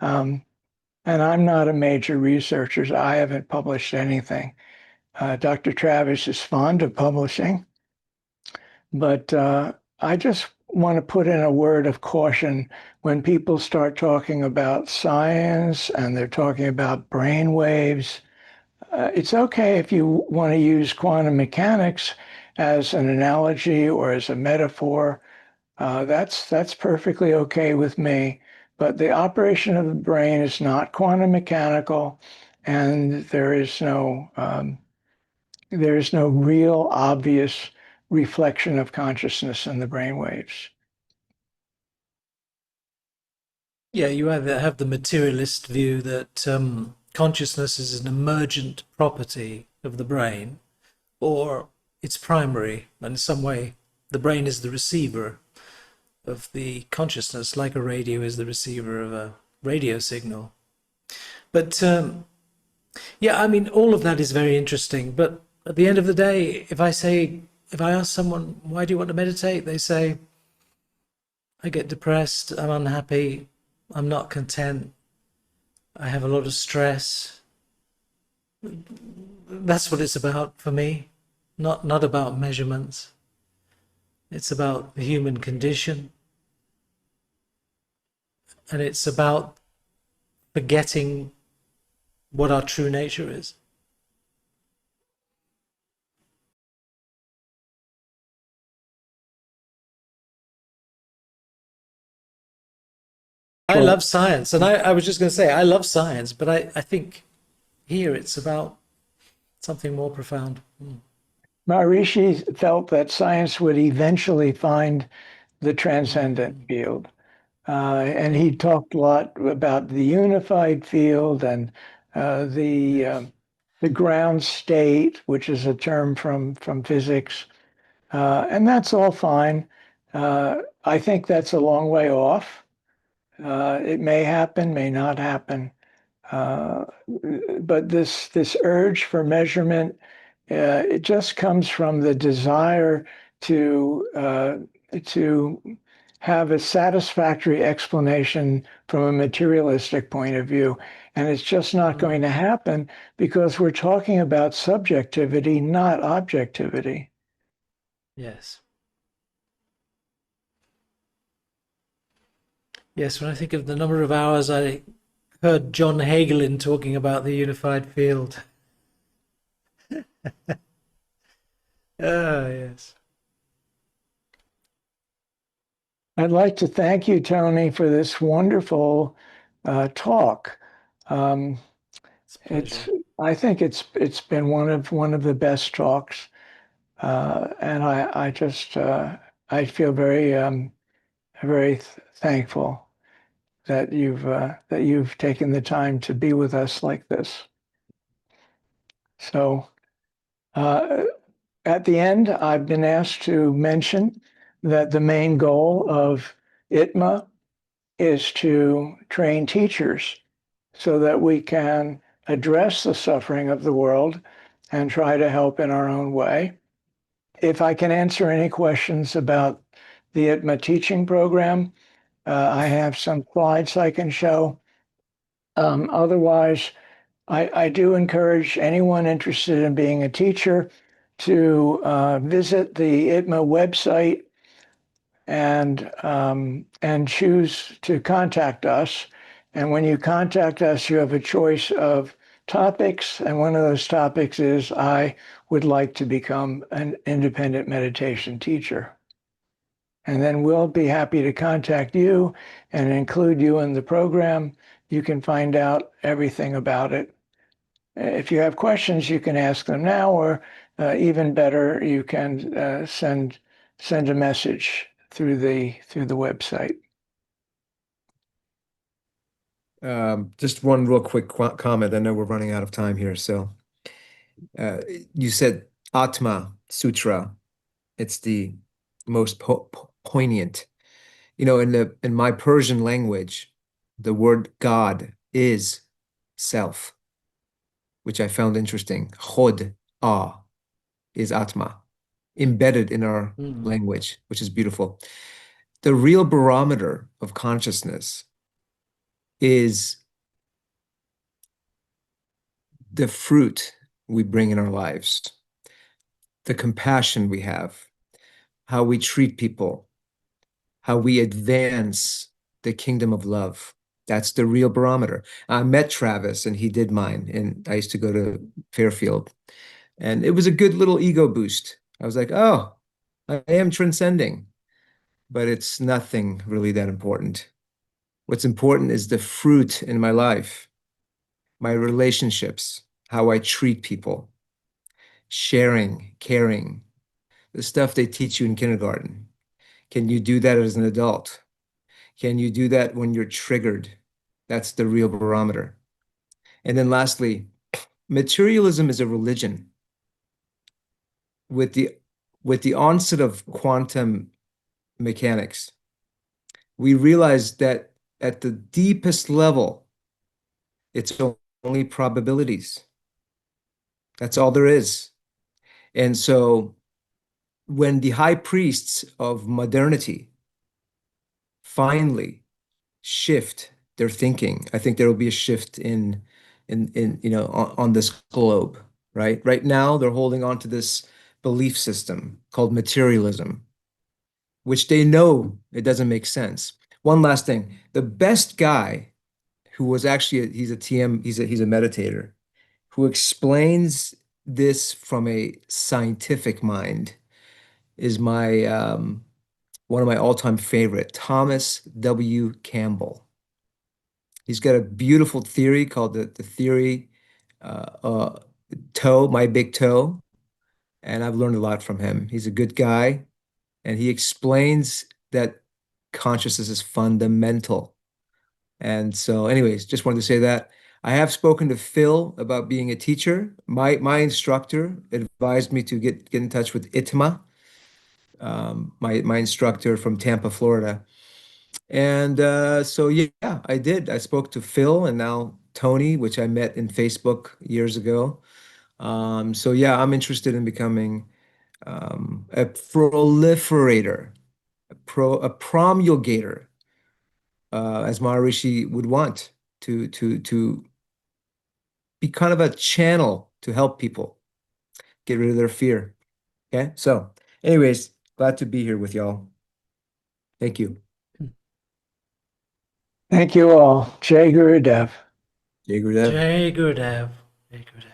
And I'm not a major researcher. So I haven't published anything. Dr. Travis is fond of publishing, but I just want to put in a word of caution when people start talking about science and they're talking about brain waves. It's okay if you want to use quantum mechanics as an analogy or as a metaphor. That's perfectly okay with me. But the operation of the brain is not quantum mechanical, and there is no real obvious reflection of consciousness in the brain waves. Yeah, you either have the materialist view that consciousness is an emergent property of the brain, or it's primary, and in some way the brain is the receiver of the consciousness, like a radio is the receiver of a radio signal. But yeah, I mean, all of that is very interesting. But at the end of the day, if I ask someone, why do you want to meditate? They say, I get depressed, I'm unhappy, I'm not content, I have a lot of stress. That's what it's about for me, not about measurements. It's about the human condition, and it's about forgetting what our true nature is. I love science, and I was just going to say, I love science, but I think here it's about something more profound. Maharishi felt that science would eventually find the transcendent field. And he talked a lot about the unified field and the ground state, which is a term from physics. And that's all fine. I think that's a long way off. It may happen, may not happen. Uh, but this urge for measurement, it just comes from the desire to have a satisfactory explanation from a materialistic point of view. And it's just not going to happen because we're talking about subjectivity, not objectivity. Yes. Yes, when I think of the number of hours I heard John Hagelin talking about the unified field. Ah, yes. I'd like to thank you, Tony, for this wonderful talk. Um, It's a pleasure. I think it's been one of the best talks, and I just I feel very thankful that you've taken the time to be with us like this. So uh, at the end, I've been asked to mention that the main goal of ITMA is to train teachers so that we can address the suffering of the world and try to help in our own way. If I can answer any questions about the ITMA teaching program, I have some slides I can show. Otherwise, I do encourage anyone interested in being a teacher to visit the ITMA website and choose to contact us. And when you contact us, you have a choice of topics, and one of those topics is I would like to become an independent meditation teacher. And then we'll be happy to contact you and include you in the program. You can find out everything about it. If you have questions, you can ask them now, or even better, you can send a message through the website. Just one real quick comment. I know we're running out of time here. So you said Atma Sutra. It's the most poignant. You know, in my Persian language, the word God is self, which I found interesting. Khod ah is Atma, embedded in our Mm. language, which is beautiful. The real barometer of consciousness is the fruit we bring in our lives, the compassion we have, how we treat people, how we advance the kingdom of love. That's the real barometer. I met Travis and he did mine, and I used to go to Fairfield, and it was a good little ego boost. I was like, oh, I am transcending, but it's nothing really that important. What's important is the fruit in my life, my relationships, how I treat people, sharing, caring, the stuff they teach you in kindergarten. Can you do that as an adult? Can you do that when you're triggered? That's the real barometer. And then lastly, materialism is a religion. With the onset of quantum mechanics, we realize that at the deepest level, it's only probabilities. That's all there is. And so when the high priests of modernity finally shift their thinking, I think there will be a shift in on this globe, right? Right now, they're holding on to this belief system called materialism, which they know it doesn't make sense. One last thing, the best guy who was actually he's a TM, he's a meditator who explains this from a scientific mind is my one of my all-time favorite, Thomas W. Campbell. He's got a beautiful theory called the theory uh, uh, toe, my big toe, and I've learned a lot from him. He's a good guy, and he explains that consciousness is fundamental. And so, anyways, just wanted to say that. I have spoken to Phil about being a teacher. My instructor advised me to get in touch with ITMA, my instructor from Tampa, Florida. And so yeah, I did. I spoke to Phil and now Tony, which I met in Facebook years ago. So yeah, I'm interested in becoming a proliferator, a promulgator, as Maharishi would want to be kind of a channel to help people get rid of their fear. Okay, so anyways, glad to be here with y'all. Thank you. Thank you all. Jai Gurudev. Jai Gurudev. Jai Gurudev. Jai Gurudev.